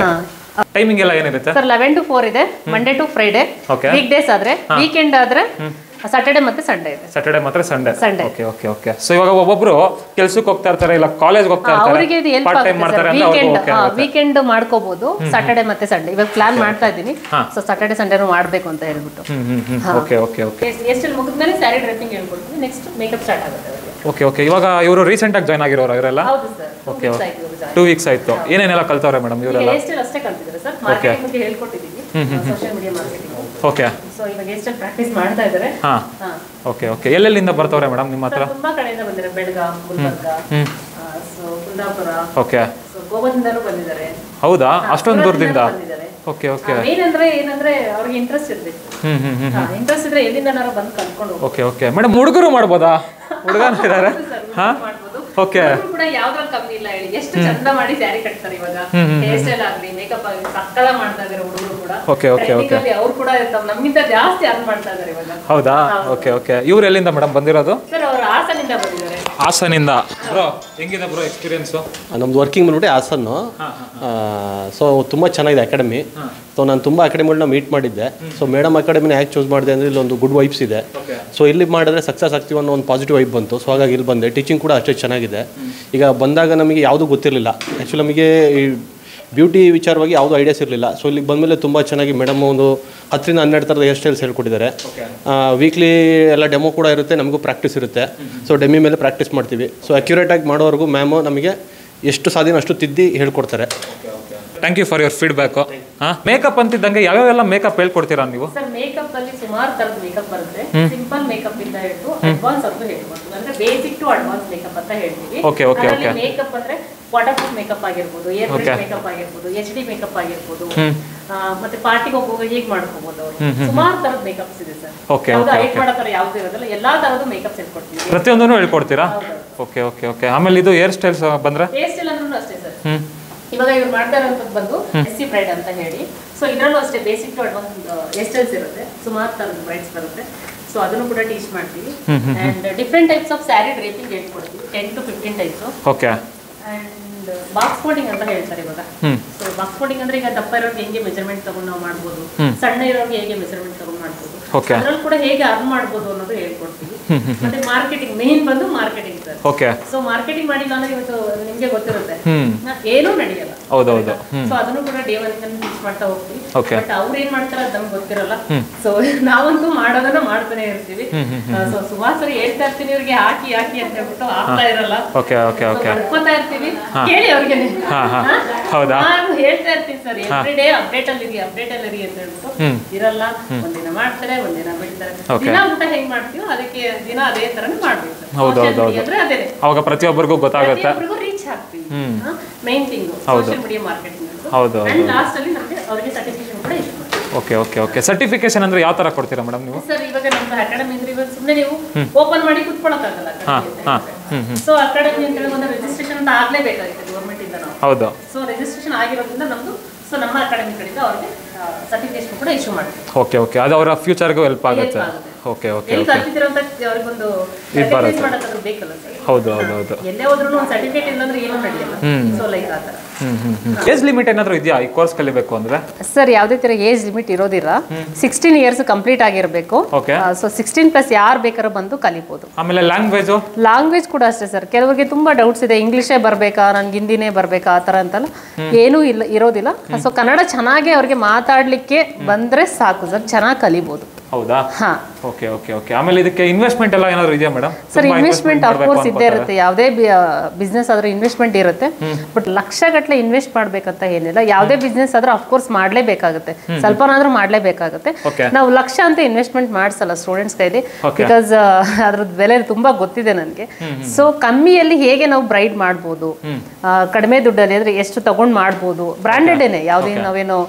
ಟೈಮಿಂಗ್ ಎಲ್ಲ ಏನಿರುತ್ತೆ ಸರ್? 11 to 4 ಇದೆ, Monday to Friday. Week days ಆದ್ರೆ, ವೀಕೆಂಡ್ ಆದ್ರೆ ಸಾಟರ್ಡೆ ಮತ್ತೆ ಸಂಡೇ ಇದೆ. ಸಾಟರ್ಡೆ ಮತ್ತೆ ಸಂಡೇ. ಓಕೆ. ಸೊ ಇವಾಗ ಒಬ್ಬೊಬ್ರು ಕೆಲ್ಸಕ್ಕೆ ಹೋಗ್ತಾ ಇರ್ತಾರೆ, ಇಲ್ಲ ಕಾಲೇಜ್ ಹೋಗ್ತಾ ಇರ್ತಾರೆ, ಅವರಿಗೆ ಇದು ಹೆಲ್ಪ್ ಆಗುತ್ತೆ. ವೀಕೆಂಡ್ ಮಾಡ್ಕೋಬಹುದು, ಸಾಟರ್ಡೆ ಮತ್ತೆ ಸಂಡೇ. ಇವಾಗ ಪ್ಲಾನ್ ಮಾಡ್ತಾ ಇದ್ದೀನಿ. ಸೊ ಸಾಟರ್ಡೆ ಸಂಡೇನು ಮಾಡ್ಬೇಕು ಅಂತ ಹೇಳ್ಬಿಟ್ಟು. ಓಕೆ. ಎಷ್ಟು ಮುಗಿದ್ಮೇಲೆ ಸ್ಯಾರಿ ಡ್ರೆಸ್ಸಿಂಗ್ ಹೇಳ್ಕೊಡ್ತೀವಿ. ನೆಕ್ಸ್ಟ್ ಮೇಕಪ್ ಸ್ಟಾರ್ಟ್ ಆಗುತ್ತೆ. Okay okay. ಇವಾಗ ಇವರು ರೀಸೆಂಟ್ ಆಗಿ ಜಾಯ್ನ್ ಆಗಿರೋರು ಇವರೆಲ್ಲ? ಹೌದು ಸರ್. ಓಕೆ 2 ವೀಕ್ಸ್ ಆಯ್ತು. ಏನೇನೆಲ್ಲ ಕಲ್ತವ್ರೆ ಮೇಡಮ್ ಇವರೆಲ್ಲ? ಹೇರ್ ಸ್ಟೈಲ್ ಅಷ್ಟೇ ಕಲ್ತಿದ್ದಾರೆ ಸರ್. ಮಾರ್ಕೆಟಿಂಗ್ ಬಗ್ಗೆ ಹೇಳ್ಕೊಟ್ಟಿದ್ದೀವಿ, social media marketing. Okay. So ಇವಾಗ ಹೇರ್ ಸ್ಟೈಲ್ ಪ್ರಾಕ್ಟೀಸ್ ಮಾಡ್ತಾ ಇದ್ದಾರೆ. Okay okay. ಎಲ್ಲೆಲ್ಲಿಂದ ಬರ್ತವ್ರೆ ಮೇಡಮ್ ನಿಮ್ಮ ಹತ್ರ? ತುಂಬಾ ಕಡೆಯಿಂದ ಬಂದಿದ್ದಾರೆ, Belgaum, Gulbarga, so Kundapura, okay, so ಗೋವಾದಿಂದನೂ ಬಂದಿದ್ದಾರೆ. ಹೌದಾ? ಅಷ್ಟೊಂದು ದೂರದಿಂದ? Okay okay. ಏನಂದ್ರೆ ಅವ್ರಿಗೆ ಇಂಟ್ರೆಸ್ಟ್ ಇರ್ಬೇಕು. ಇಂಟ್ರೆಸ್ಟ್ ಇದ್ರೆ ಎಲ್ಲಿಂದನಾರು ಬಂದು ಕಲ್ತ್ಕೊಂಡು ಹೋಗ್ಬೋದು. Okay okay. ಮೇಡಮ್ ಹುಡುಗರು ಮಾಡ್ಬೋದಾ? ಹುಡುಗನ ಇದ್ದಾರೆ? ಓಕೆ. ಕೂಡ ಯಾವ್ದ್ರಲ್ಲಿ ಕಮ್ಮಿ ಇಲ್ಲ ಹೇಳಿ, ಎಷ್ಟು ಚಂದ ಮಾಡಿ ಸ್ಯಾರಿ ಕಟ್ತಾರೆ ಇವಾಗ. ಹೇರ್ ಸ್ಟೈಲ್ ಆಗ್ಲಿ, ಮೇಕಪ್ ಆಗಲಿ ಸಕ್ಕಲ ಮಾಡ್ತಾ ಇದಾರೆ ಹುಡುಗರು ಕೂಡ. Okay okay okay. ಅವ್ರು ಕೂಡ ನಮ್ಗಿಂತ ಜಾಸ್ತಿ ಅರ್ನ್ ಮಾಡ್ತಾ ಇದಾರೆ ಇವಾಗ. ಹೌದಾ? Okay okay. ಇವ್ರು ಎಲ್ಲಿಂದ ಮೇಡಮ್ ಬಂದಿರೋದು? ಸರ್ ಅವರು ಹಾಸನಿಂದ ಬಂದಿದ್ದಾರೆ. ಹಾಸನಿಂದ. ಬ್ರೋ ಹೆಂಗಿದೆ ಬ್ರೋ ಎಕ್ಸ್ಪೀರಿಯನ್ಸು? ನಮ್ದು ವರ್ಕಿಂಗ್ ಬಂದ್ಬಿಟ್ಟು ಹಾಸನ್ನು. ಸೊ ತುಂಬ ಚೆನ್ನಾಗಿದೆ ಅಕಾಡೆಮಿ. ಸೊ ನಾನು ತುಂಬ ಅಕಾಡೆಮಿಗಳನ್ನ ಮೀಟ್ ಮಾಡಿದ್ದೆ. ಸೊ ಮೇಡಮ್ ಅಕಾಡೆಮಿನ ಯಾಕೆ ಚೂಸ್ ಮಾಡಿದೆ ಅಂದರೆ ಇಲ್ಲಿ ಒಂದು ಗುಡ್ ವೈಬ್ಸ್ ಇದೆ. ಸೊ ಇಲ್ಲಿ ಮಾಡಿದ್ರೆ ಸಕ್ಸಸ್ ಆಗ್ತೀವಿ ಅನ್ನೋ ಒಂದು ಪಾಸಿಟಿವ್ ವೈಬ್ ಬಂತು. ಸೊ ಹಾಗಾಗಿ ಇಲ್ಲಿ ಬಂದೆ. ಟೀಚಿಂಗ್ ಕೂಡ ಅಷ್ಟೇ ಚೆನ್ನಾಗಿದೆ. ಈಗ ಬಂದಾಗ ನಮಗೆ ಯಾವುದೂ ಗೊತ್ತಿರಲಿಲ್ಲ. ಆ್ಯಕ್ಚುಲಿ ನಮಗೆ ಈ ಬ್ಯೂಟಿ ವಿಚಾರವಾಗಿ ಯಾವುದೂ ಐಡಿಯಾಸ್ ಇರಲಿಲ್ಲ. ಸೊ ಇಲ್ಲಿಗೆ ಬಂದಮೇಲೆ ತುಂಬ ಚೆನ್ನಾಗಿ ಮೇಡಮ್ ಒಂದು 10 ರಿಂದ 12 ಥರದ ಹೇರ್ ಸ್ಟೈಲ್ಸ್ ಹೇಳ್ಕೊಟ್ಟಿದ್ದಾರೆ. ವೀಕ್ಲಿ ಎಲ್ಲ ಡೆಮೋ ಕೂಡ ಇರುತ್ತೆ, ನಮಗೂ ಪ್ರಾಕ್ಟೀಸ್ ಇರುತ್ತೆ. ಸೊ ಡೆಮಿ ಮೇಲೆ ಪ್ರಾಕ್ಟೀಸ್ ಮಾಡ್ತೀವಿ. ಸೊ ಅಕ್ಯುರೇಟಾಗಿ ಮಾಡೋವರೆಗೂ ಮ್ಯಾಮು ನಮಗೆ ಎಷ್ಟು ಸಾಧ್ಯನೋ ಅಷ್ಟು ತಿದ್ದಿ ಹೇಳ್ಕೊಡ್ತಾರೆ. Thank you for your feedback. Makeup ಅಂತಿದ್ದಂಗೆ ಯಾವ್ಯಾವೆಲ್ಲ ಮೇಕಪ್ ಹೇಳ್ಕೊಡ್ತೀರಾ ನೀವು? ಸರ್ ಮೇಕಪ್ ಅಲ್ಲಿ ಸುಮಾರು ತರದ ಮೇಕಪ್ ಬರುತ್ತೆ. ಸಿಂಪಲ್ ಮೇಕಪ್ ಇಂದ ಹಿಡಿದು ಅಡ್ವಾನ್ಸ್ ಅಂತ ಹೇಳ್ಬೋದು. ಅಂದ್ರೆ ಬೇಸಿಕ್ ಟು ಅಡ್ವಾನ್ಸ್ ಮೇಕಪ್ ಅಂತ ಹೇಳ್ತೀವಿ. Okay okay okay. ಮೇಕಪ್ ಅಂದ್ರೆ ವಾಟರ್ ಪ್ರೂಫ್ ಮೇಕಪ್ ಆಗಿರ್ಬೋದು, ಏರ್ ಮೇಕಪ್ ಆಗಿರ್ಬೋದು, HD ಮೇಕಪ್ ಆಗಿರ್ಬೋದು, ಮತ್ತೆ ಪಾರ್ಟಿಗೆ ಹೋಗುವಾಗ ಹೇಗೆ ಮಾಡ್ಕೋಬಹುದು ಅವರು. ಸುಮಾರು ತರದ ಮೇಕಪ್ಸ್ ಇದೆ ಸರ್. ಓಕೆ ಯಾವ್ದು ಹೈಟ್ ಮಾಡೋ ತರ ಯಾವ್ದು ಇರೋದಿಲ್ಲ, ಎಲ್ಲಾ ತರದ್ದು ಮೇಕಪ್ಸ್ ಹೇಳ್ಕೊಡ್ತೀವಿ. ಪ್ರತಿಯೊಂದನ್ನು ಹೇಳ್ಕೊಡ್ತೀರಾ? Okay okay okay. ಆಮೇಲೆ ಇದು ಹೇರ್ ಸ್ಟೈಲ್ಸ್ ಬಂದ್ರೆ? ಹೇರ್ ಸ್ಟೈಲ್ ಅಂದ್ರೂ ಅಷ್ಟೇ ಸರ್. ಇವಾಗ ಇವ್ರು ಮಾಡ್ತಾ ಇರೋಂಥದ್ದು ಬಂದು SC ಬ್ರೈಡ್ ಅಂತ ಹೇಳಿ. ಸೊ ಇದರಲ್ಲೂ ಅಷ್ಟೇ basic to advance hair styles ಇರುತ್ತೆ. ಸುಮಾರು ತರದ ಬ್ರೈಡ್ಸ್ ಬರುತ್ತೆ. ಸೊ ಅದನ್ನು ಕೂಡ ಟೀಚ್ ಮಾಡ್ತೀವಿ. And different types of sari draping ಹೇಳ್ಕೊಡ್ತೀವಿ. 10 to 15 types. Okay. And box coding ಅಂತ ಹೇಳ್ತಾರೆ ಇವಾಗ. ಸೊ ಬಾಕ್ಸ್ ಕೋಡಿಂಗ್ ಅಂದ್ರೆ ಈಗ ದಪ್ಪ ಇರೋರಿಗೆ ಹೇಗೆ ಮೆಜರ್ಮೆಂಟ್ ತಗೊಂಡು ನಾವು ಮಾಡ್ಬೋದು, ಸಣ್ಣ ಇರೋರಿಗೆ ಹೇಗೆ ಮೆಜರ್ಮೆಂಟ್ ತಗೊಂಡು ಮಾಡ್ಬೋದು, ಅದ್ರಲ್ಲಿ ಕೂಡ ಹೇಗೆ ಅರ್ನ್ ಮಾಡ್ಬೋದು ಅನ್ನೋದು ಹೇಳ್ಕೊಡ್ತೀವಿ. ಮತ್ತೆ ಮಾರ್ಕೆಟಿಂಗ್ ಮೇನ್ ಬಂದು marketing sir. Okay. So marketing ಮಾಡಿಲ್ಲ ಅಂದ್ರೆ ಇವತ್ತು ನಿಮ್ಗೆ ಗೊತ್ತಿರುತ್ತೆ ಏನೂ ನಡೆಯಲ್ಲ. ಹೌದೌದು. ಸೊ ಅದನ್ನು ಕೂಡ ಡೇ 1 ಟೀಚ್ ಮಾಡ್ತಾ ಹೋಗ್ತೀವಿ. ಓಕೆ. ಬಟ್ ಅವ್ರು ಏನ್ ಮಾಡ್ತಾರ ಅದು ನಮ್ಗೆ ಗೊತ್ತಿರಲ್ಲ. ಸೊ ನಾವಂತೂ ಮಾಡೋದನ್ನ ಮಾಡ್ತಾನೆ ಇರ್ತೀವಿ. ಸೊ ಸುಮಾರು ಸರಿ ಹೇಳ್ತಾ ಇರ್ತೀನಿ ಇವ್ರಿಗೆ ಹಾಕಿ ಹಾಕಿ ಅಂತ ಹೇಳ್ಬಿಟ್ಟು ಆಗ್ತಾ ಇರಲ್ಲ. Okay okay okay. ಮಾಡ್ಕೋತಾ ಇರ್ತೀವಿ. ಕೇಳಿ ಅವ್ರಿಗೆ ಹೌದಾ? ನಾನು ಹೇಳ್ತಾ ಇರ್ತೀನಿ ಸರ್, ಎವ್ರಿ ಡೇ ಅಪ್ಡೇಟ್ ಅಲ್ಲಿ ಇರಿ ಅಂತ ಹೇಳ್ಬಿಟ್ಟು ಇರಲ್ಲ. ಒಂದಿನ ಮಾಡ್ತಾರೆ, ಒಂದಿನ ಬಿಡ್ತಾರೆ. ದಿನ ಊಟ ಹೆಂಗ್ ಮಾಡ್ತೀವೋ ಅದಕ್ಕೆ ದಿನ ಅದೇ ತರನೇ ಮಾಡ್ಬೇಕು. ಅಂದ್ರೆ ಅದೇ ಅವಾಗ ಪ್ರತಿಯೊಬ್ಬರಿಗೂ ಗೊತ್ತಾಗುತ್ತೆ, ರೀಚ್ ಆಗ್ತೀವಿ. Main thing social media marketing. ಹೌದು. ಅಂಡ್ ಲಾಸ್ಟ್ ಅಲ್ಲಿ ನಮಗೆ ಅವರಿಗೆ ಸರ್ಟಿಫಿಕೇಶನ್ ಕೂಡ ಇಶ್ಯೂ ಮಾಡ್ತೀವಿ. Okay okay okay. ಸರ್ಟಿಫಿಕೇಶನ್ ಅಂದ್ರೆ ಯಾವ ತರ ಕೊಡ್ತೀರಾ ಮೇಡಮ್ ನೀವು? ಸರ್ ಇವಾಗ ನಮ್ದು ಅಕಾಡೆಮಿ ಅಂದ್ರೆ ಇವಾಗ ಸುಮ್ಮನೆ ನೀವು ಓಪನ್ ಮಾಡಿ ಕುತ್ಕೊಳ್ಳೋಕ್ಕಾಗಲ್ಲ. ಸೊ ಅಕಾಡೆಮಿ ಅಂತ ಹೇಳಿ ಒಂದು ರಿಜಿಸ್ಟ್ರೇಷನ್ ಅಂತ ಆಗ್ಲೇಬೇಕಾಗುತ್ತೆ ಗೌರ್ಮೆಂಟ್ ಇಂದ ನಾವು. ಹೌದು. ಸೊ ರಿಜಿಸ್ಟ್ರೇಷನ್ ಆಗಿರೋದ್ರಿಂದ ನಮ್ದು ಸೊ ನಮ್ಮ ಅಕಾಡೆಮಿ ಕಡೆಯಿಂದ ಅವ್ರಿಗೆ ಸರ್ಟಿಫಿಕೇಶನ್ ಕೂಡ ಇಶ್ಯೂ ಮಾಡ್ತೀವಿ. Okay okay. ಅದು ಅವರ ಫ್ಯೂಚರ್ಗೂ ಹೆಲ್ಪ್ ಆಗುತ್ತೆ. Okay okay okay. ಕಲ್ತಿರೋಂತ ಅವ್ರಿಗೊಂದು ಸರ್ಟಿಫಿಕೇಟ್ ಮಾಡೋದಾದ್ರೂ ಬೇಕಲ್ಲ ಸರ್. ಹೌದು ಹೌದು ಹೌದು. ಎಲ್ಲೇ ಹೋದ್ರೂ ಒಂದು ಸರ್ಟಿಫಿಕೇಟ್ ಇಲ್ಲಂದ್ರೆ ಏನೂ ನಡೆಯಲ್ಲ. ಸೊ ಲೈಕ್ ಆ ಥರ. ಏಜ್ ಲಿಮಿಟ್ ಏನಾದರೂ ಇದೆಯಾ ಈ ಕೋರ್ಸ್ ಕಲಿಬೇಕು ಅಂದ್ರೆ? ಸರ್ ಯಾವುದೇ ಥರ ಏಜ್ ಲಿಮಿಟ್ ಇರೋದಿಲ್ಲ. 16 ಇಯರ್ಸ್ ಕಂಪ್ಲೀಟ್ ಆಗಿರಬೇಕು. ಓಕೆ. ಸೊ 16+ ಯಾರು ಬೇಕಾದ್ರೂ ಬಂದು ಕಲಿಬಹುದು. ಆಮೇಲೆ ಲ್ಯಾಂಗ್ವೇಜ್ ಕೂಡ ಅಷ್ಟೇ ಸರ್. ಕೆಲವರಿಗೆ ತುಂಬಾ ಡೌಟ್ಸ್ ಇದೆ, ಇಂಗ್ಲೀಷೇ ಬರಬೇಕಾ, ನನ್ಗೆ ಹಿಂದಿನೇ ಬರಬೇಕಾ ಆ ಥರ ಅಂತಲ್ಲ, ಏನೂ ಇಲ್ಲ ಇರೋದಿಲ್ಲ. ಸೊ ಕನ್ನಡ ಚೆನ್ನಾಗಿ ಅವ್ರಿಗೆ ಮಾತಾಡಲಿಕ್ಕೆ ಬಂದರೆ ಸಾಕು ಸರ್, ಚೆನ್ನಾಗಿ ಕಲಿಬೋದು. ಹೌದಾ? ಹಾ. Okay okay okay. ಆಮೇಲೆ ಇದಕ್ಕೆ ಇನ್ವೆಸ್ಟ್ಮೆಂಟ್ ಎಲ್ಲ ಏನಾದರೂ ಇದೆಯಾ madam? Sir investment of course ಇದ್ದೇ ಇರುತ್ತೆ. ಯಾವುದೇ ಬಿಸ್ನೆಸ್ ಆದ್ರೂ ಇನ್ವೆಸ್ಟ್ಮೆಂಟ್ ಇರುತ್ತೆ. ಬಟ್ ಲಕ್ಷಗಟ್ಟಲೆ ಇನ್ವೆಸ್ಟ್ ಮಾಡ್ಬೇಕಂತ ಏನಿಲ್ಲ. ಯಾವುದೇ ಬಿಸ್ನೆಸ್ ಆದ್ರೂ ಆಫ್ ಕೋರ್ಸ್ ಮಾಡ್ಲೇಬೇಕಾಗುತ್ತೆ, ಸ್ವಲ್ಪನಾದ್ರೂ ಮಾಡ್ಲೇಬೇಕಾಗುತ್ತೆ. ನಾವು ಲಕ್ಷ ಅಂತ ಇನ್ವೆಸ್ಟ್ಮೆಂಟ್ ಮಾಡಿಸಲ್ಲ ಸ್ಟೂಡೆಂಟ್ಸ್ ಕೈಲಿ, ಬಿಕಾಸ್ ಅದ್ರದ್ದು ಬೆಲೆ ತುಂಬಾ ಗೊತ್ತಿದೆ ನನಗೆ. ಸೊ ಕಮ್ಮಿಯಲ್ಲಿ ಹೇಗೆ ನಾವು ಬ್ರೈಡ್ ಮಾಡ್ಬೋದು, ಕಡಿಮೆ ದುಡ್ಡಲ್ಲಿ ಅಂದ್ರೆ ಎಷ್ಟು ತಗೊಂಡ್ ಮಾಡ್ಬೋದು, ಬ್ರಾಂಡೆಡ್ ಏನೇ, ಯಾವುದೇ ನಾವೇನೋ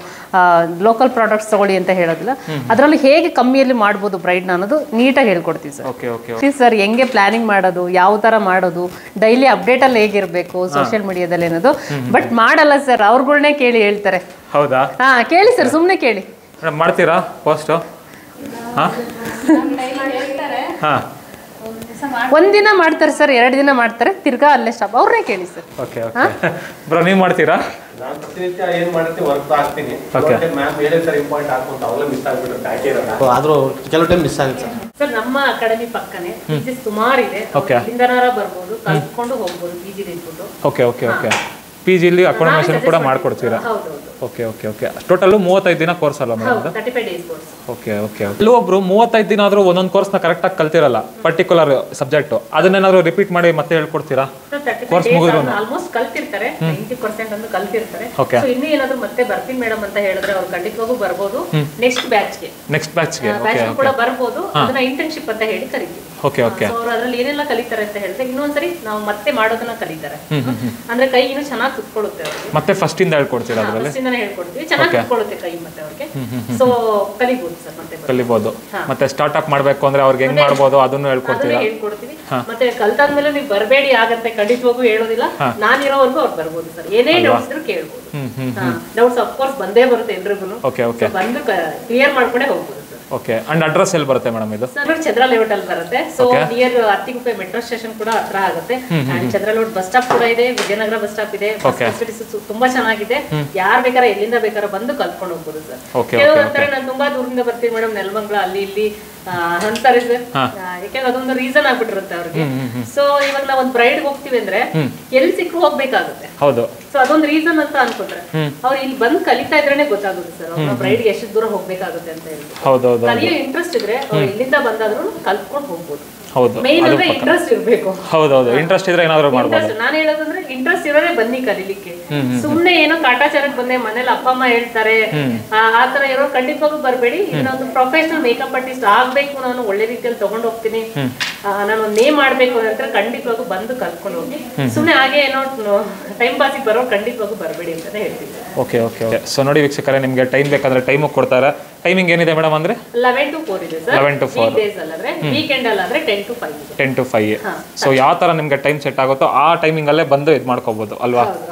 ಲೋಕಲ್ ಪ್ರಾಡಕ್ಟ್ಸ್ ತಗೊಳ್ಳಿ ಅಂತ ಹೇಳೋದಿಲ್ಲ, ಅದರಲ್ಲಿ ಹೇಗೆ ಕಮ್ಮಿಯಲ್ಲಿ ಮಾಡ್ಬೋದು ಬ್ರೈಡ್ ಅನ್ನೋದು ನೀಟಾಗಿ ಹೇಳ್ಕೊಡ್ತೀವಿ ಸರ್. ಸರ್ ಹೆಂಗೆ ಪ್ಲಾನಿಂಗ್ ಮಾಡೋದು, ಯಾವ ತರ ಮಾಡೋದು, ಡೈಲಿ ಅಪ್ಡೇಟ್ ಅಲ್ಲಿ ಹೇಗಿರ್ಬೇಕು ಸೋಷಿಯಲ್ ಮೀಡಿಯಾದಲ್ಲಿ ಅನ್ನೋದು. ಬಟ್ ಮಾಡಲ್ಲ ಸರ್, ಅವ್ರುಗಳ್ನೇ ಕೇಳಿ ಹೇಳ್ತಾರೆ. ಹೌದಾ? ಹಾ ಕೇಳಿ ಸರ್, ಸುಮ್ಮನೆ ಕೇಳಿ. ಮಾಡ್ತೀರಾ ಪೋಸ್ಟ್? ಒಂದಿನ ಮಾಡ್ತಾರೆ ಸರ್, 2 ದಿನ ಮಾಡ್ತಾರೆ, ತಿರ್ಗಾ ಅಲ್ಲೇ ಸ್ಟಾಪ್. ಅವ್ರನ್ನೇ ಕೇಳಿ ಸರ್. Okay okay. ಬ್ರೋ ನೀವು ಮಾಡ್ತೀರಾ? ನಾನು ಪ್ರತಿನಿತ್ಯ ಏನು ಮಾಡ್ತೀನಿ, ವರ್ಕ್ ಆಗ್ತೀನಿ. ಮ್ಯಾಮ್ ಹೇಳಿ ಸರ್ ಇಂಪಾರ್ಟೆಂಟ್ ಆಗ್ಕೊಂತ ಅವೆಲ್ಲ ಮಿಸ್ ಆಗ್ಬಿಟ್ರೆ ಬ್ಯಾಕ್ ಇರಲ್ಲ. ಆದ್ರೂ ಕೆಲವು ಟೈಮ್ ಮಿಸ್ ಆಗುತ್ತೆ ಸರ್. ನಮ್ಮ ಅಕಾಡೆಮಿ ಪಕ್ಕನೆ ಟೀಚರ್ಸ್ ಸುಮಾರು ಇದೆ, ಇಲ್ಲಿಂದನಾರ ಬರ್ಬೋದು, ಕಲ್ತ್ಕೊಂಡು ಹೋಗ್ಬೋದು PG ಇಟ್ಬಿಟ್ಟು. Okay okay okay. PG ಇಲ್ಲಿ ಅಕಾಮಿಡೇಷನ್ ಕೂಡ ಮಾಡ್ಕೊಡ್ತೀರಾ? Okay okay okay. ಟೋಟಲ್ 35 ದಿನ ಕೋರ್ಸ್ ಅಲ್ಲ madam? 35 days course. Okay okay. ಒಬ್ರು 35 ದಿನ ಆದ್ರೂ ಒಂದೊಂದು ಕೋರ್ಸ್ನ ಕರೆಕ್ಟಾಗಿ ಕಲ್ತಿರಲ್ಲ, ಪರ್ಟಿಕ್ಯುಲರ್ ಸಬ್ಜೆಕ್ಟ್, ಅದನ್ನೇನಾದ್ರೂ ರಿಪೀಟ್ ಮಾಡಿ ಮತ್ತೆ ಹೇಳ್ಕೊಡ್ತೀರಾ? ಕೋರ್ಸ್ ಮುಗಿದ್ರು ಆಲ್ಮೋಸ್ಟ್ ಕಲ್ತಿರ್ತಾರೆ, 90% ಅನ್ನು ಕಲ್ತಿರ್ತಾರೆ. ಸೊ ಇನ್ನೂ ಏನಾದ್ರು ಮತ್ತೆ ಬರ್ತೀನಿ ಮೇಡಮ್ ಅಂತ ಹೇಳಿದ್ರೆ ಅವ್ರು ಖಂಡಿತವಾಗೂ ಬರ್ಬೋದು. ನೆಕ್ಸ್ಟ್ ಬ್ಯಾಚ್ಗೆ ಕೂಡ ಬರ್ಬೋದು. ಅದನ್ನ ಇಂಟರ್ನ್ಶಿಪ್ ಅಂತ ಹೇಳಿ ಕರಿತೀವಿ. Okay okay. ಅವ್ರು ಅದ್ರಲ್ಲಿ ಏನೆಲ್ಲ ಕಲಿತಾರೆ ಅಂತ ಹೇಳಿದ್ರೆ ಇನ್ನೊಂದ್ಸರಿ ನಾವು ಮತ್ತೆ ಮಾಡೋದನ್ನ ಕಲಿತಾರೆ. ಅಂದ್ರೆ ಕೈ ಇನ್ನೂ ಚೆನ್ನಾಗಿ ಕುತ್ಕೊಳ್ಳುತ್ತೆ ಅವ್ರಿಗೆ. ಮತ್ತೆ ಫಸ್ಟ್ ಇಂದ ಹೇಳ್ಕೊಡ್ತೀರಾ? ಅದರಲ್ಲಿ ಹೇಳ್ಕೊಡ್ತೀವಿ, ಚೆನ್ನಾಗಿ ಕುತ್ಕೊಳ್ಳುತ್ತೆ ಕೈ ಮತ್ತೆ ಅವ್ರಿಗೆ. ಸೊ ಕಲಿಬಹುದು ಸರ್, ಮತ್ತೆ ಕಲಿಬಹುದು. ಮತ್ತೆ ಸ್ಟಾರ್ಟ್ಅಪ್ ಮಾಡ್ಬೇಕು ಅಂದ್ರೆ ಅವ್ರಿಗೆ ಹೆಂಗ್ ಮಾಡ್ಬೋದು ಅದನ್ನು ಹೇಳ್ಕೊಡ್ತೀರಾ? ಹೇಳ್ಕೊಡ್ತೀವಿ. ಮತ್ತೆ ಕಲ್ತಾದ್ಮೇಲೆ ನೀವು ಬರಬೇಡಿ ಆಗಂತ ಖಂಡಿತವಾಗೂ ಹೇಳೋದಿಲ್ಲ. ನಾನಿರೋವರೆಗೂ ಅವ್ರು ಬರ್ಬೋದು ಸರ್, ಏನೇ ಡೌಟ್ಸ್ ಇದ್ರೂ ಕೇಳ್ಬೋದು. ಡೌಟ್ಸ್ ಆಫ್ ಕೋರ್ಸ್ ಬಂದೇ ಬರುತ್ತೆ ಎಲ್ರಿಗೂ. Okay okay. ಬಂದು ಕ್ಲಿಯರ್ ಮಾಡ್ಕೊಂಡೇ ಹೋಗ್ಬೋದು. ಓಕೆ. ಅಂಡ್ ಅಡ್ರೆಸ್ ಎಲ್ಲಿ ಬರುತ್ತೆ ಮೇಡಮ್ ಇದು? ಸರ್ ಚಂದ್ರ ಲೇಔಟ್ ಅಲ್ಲಿ ಬರುತ್ತೆ. So near Attiguppe metro station ಕೂಡ ಹತ್ರ ಆಗುತ್ತೆ. And Chandra layout bus stop ಕೂಡ ಇದೆ, ವಿಜಯನಗರ ಬಸ್ ಸ್ಟಾಪ್ ಇದೆ. ಫೆಸಿಲಿಟೀಸ್ ತುಂಬಾ ಚೆನ್ನಾಗಿದೆ. ಯಾರು ಬೇಕಾದ್ರೆ ಎಲ್ಲಿಂದ ಬೇಕಾದ್ರೆ ಬಂದು ಕಲ್ತ್ಕೊಂಡು ಹೋಗ್ಬೋದು ಸರ್. ಕೆಲವರು ಅಂತಾರೆ ನಾನು ತುಂಬಾ ದೂರದಿಂದ ಬರ್ತೀನಿ ಮೇಡಮ್, ನೆಲಮಂಗಲ ಅಲ್ಲಿ ಇಲ್ಲಿ ಅಂತಾರೆ ಸರ್. ಯಾಕಂದ್ರೆ ಅದೊಂದು ರೀಸನ್ ಆಗ್ಬಿಟ್ಟಿರುತ್ತೆ ಅವ್ರಿಗೆ. ಸೊ ಇವಾಗ ನಾವ್ ಒಂದ್ ಬ್ರೈಡ್ ಹೋಗ್ತೀವಿ ಅಂದ್ರೆ ಎಲ್ಲಿ ಸಿಕ್ಕರು ಹೋಗ್ಬೇಕಾಗುತ್ತೆ. ಹೌದು. ಸೊ ಅದೊಂದು ರೀಸನ್ ಅಂತ ಅನ್ಕೊಂಡ್ರೆ ಅವ್ರು ಇಲ್ಲಿ ಬಂದು ಕಲಿತಾ ಇದ್ರೇನೆ ಗೊತ್ತಾಗುತ್ತೆ ಸರ್ ಅವ್ರ ಬ್ರೈಡ್ಗೆ ಎಷ್ಟು ದೂರ ಹೋಗ್ಬೇಕಾಗುತ್ತೆ ಅಂತ ಹೇಳಿ. ಕಲಿಯೋ ಇಂಟ್ರೆಸ್ಟ್ ಇದ್ರೆ ಅವ್ರು ಎಲ್ಲಿಂದ ಬಂದಾದ್ರೂ ಕಲ್ತ್ಕೊಂಡು ಹೋಗ್ಬೋದು. ಮೇನ್ ಅಂದ್ರೆ ಇಂಟ್ರೆಸ್ಟ್ ಇರ್ಬೇಕು. ಹೌದೌದು, ಇಂಟ್ರೆಸ್ಟ್ ಇದ್ರೆ ಏನಾದ್ರು ಮಾಡ್ಬೋದು. ನಾನು ಹೇಳೋದಂದ್ರೆ ಇಂಟ್ರೆಸ್ಟ್ ಇರೋದೇ ಬನ್ನಿ ಕಲಿಲಿಕ್ಕೆ. ಸುಮ್ನೆ ಏನೋ ಕಾಟಾಚಾರಕ್ಕೆ ಬಂದೆ ಮನೇಲಿ ಅಪ್ಪ ಅಮ್ಮ ಹೇಳ್ತಾರೆ ಆತರ ಇರೋ ಖಂಡಿತವಾಗೂ ಬರ್ಬೇಡಿ. ಇದನ್ನೊಂದು ಪ್ರೊಫೆಷನಲ್ ಮೇಕಪ್ ಆರ್ಟಿಸ್ಟ್ ಆಗ್ಬೇಕು, ನಾನು ಒಳ್ಳೆ ರೀತಿಯಲ್ಲಿ ತಗೊಂಡ್ ಹೋಗ್ತೀನಿ, ನಾನು ಒಂದು ನೇಮ್ ಮಾಡ್ಬೇಕು ಅಂತ ಖಂಡಿತವಾಗೂ ಬಂದು ಕಲ್ತ್ಕೊಂಡು ಹೋಗಿ. ಸುಮ್ನೆ ಹಾಗೆ ಏನೋ ಟೈಮ್ ಪಾಸಿಗೆ ಬರೋ ಖಂಡಿತವಾಗೂ ಬರ್ಬೇಡಿ ಅಂತಾನೆ ಹೇಳ್ತೀನಿ. Okay okay. ಸೊ ನೋಡಿ ವೀಕ್ಷಕರೇ, ನಿಮ್ಗೆ ಟೈಮ್ ಬೇಕಾದ್ರೆ ಟೈಮು ಕೊಡ್ತಾರೆ. ಟೈಮಿಂಗ್ ಏನಿದೆ ಮೇಡಮ್ ಅಂದ್ರೆ? 11 to 4 ಇದೆ ಸರ್. 11 to 4 ಡೇಸ್ ಅಲ್ಲದ್ರೆ ವೀಕೆಂಡ್ ಅಲ್ಲಾದ್ರೆ 10 to 5 ಇದೆ. 10 to 5. ಸೊ ಯಾವ ತರ ನಿಮ್ಗೆ ಟೈಮ್ ಸೆಟ್ ಆಗುತ್ತೋ ಆ ಟೈಮಿಂಗ್ ಅಲ್ಲೇ ಬಂದು ಇದು ಮಾಡ್ಕೋಬಹುದು ಅಲ್ವಾ?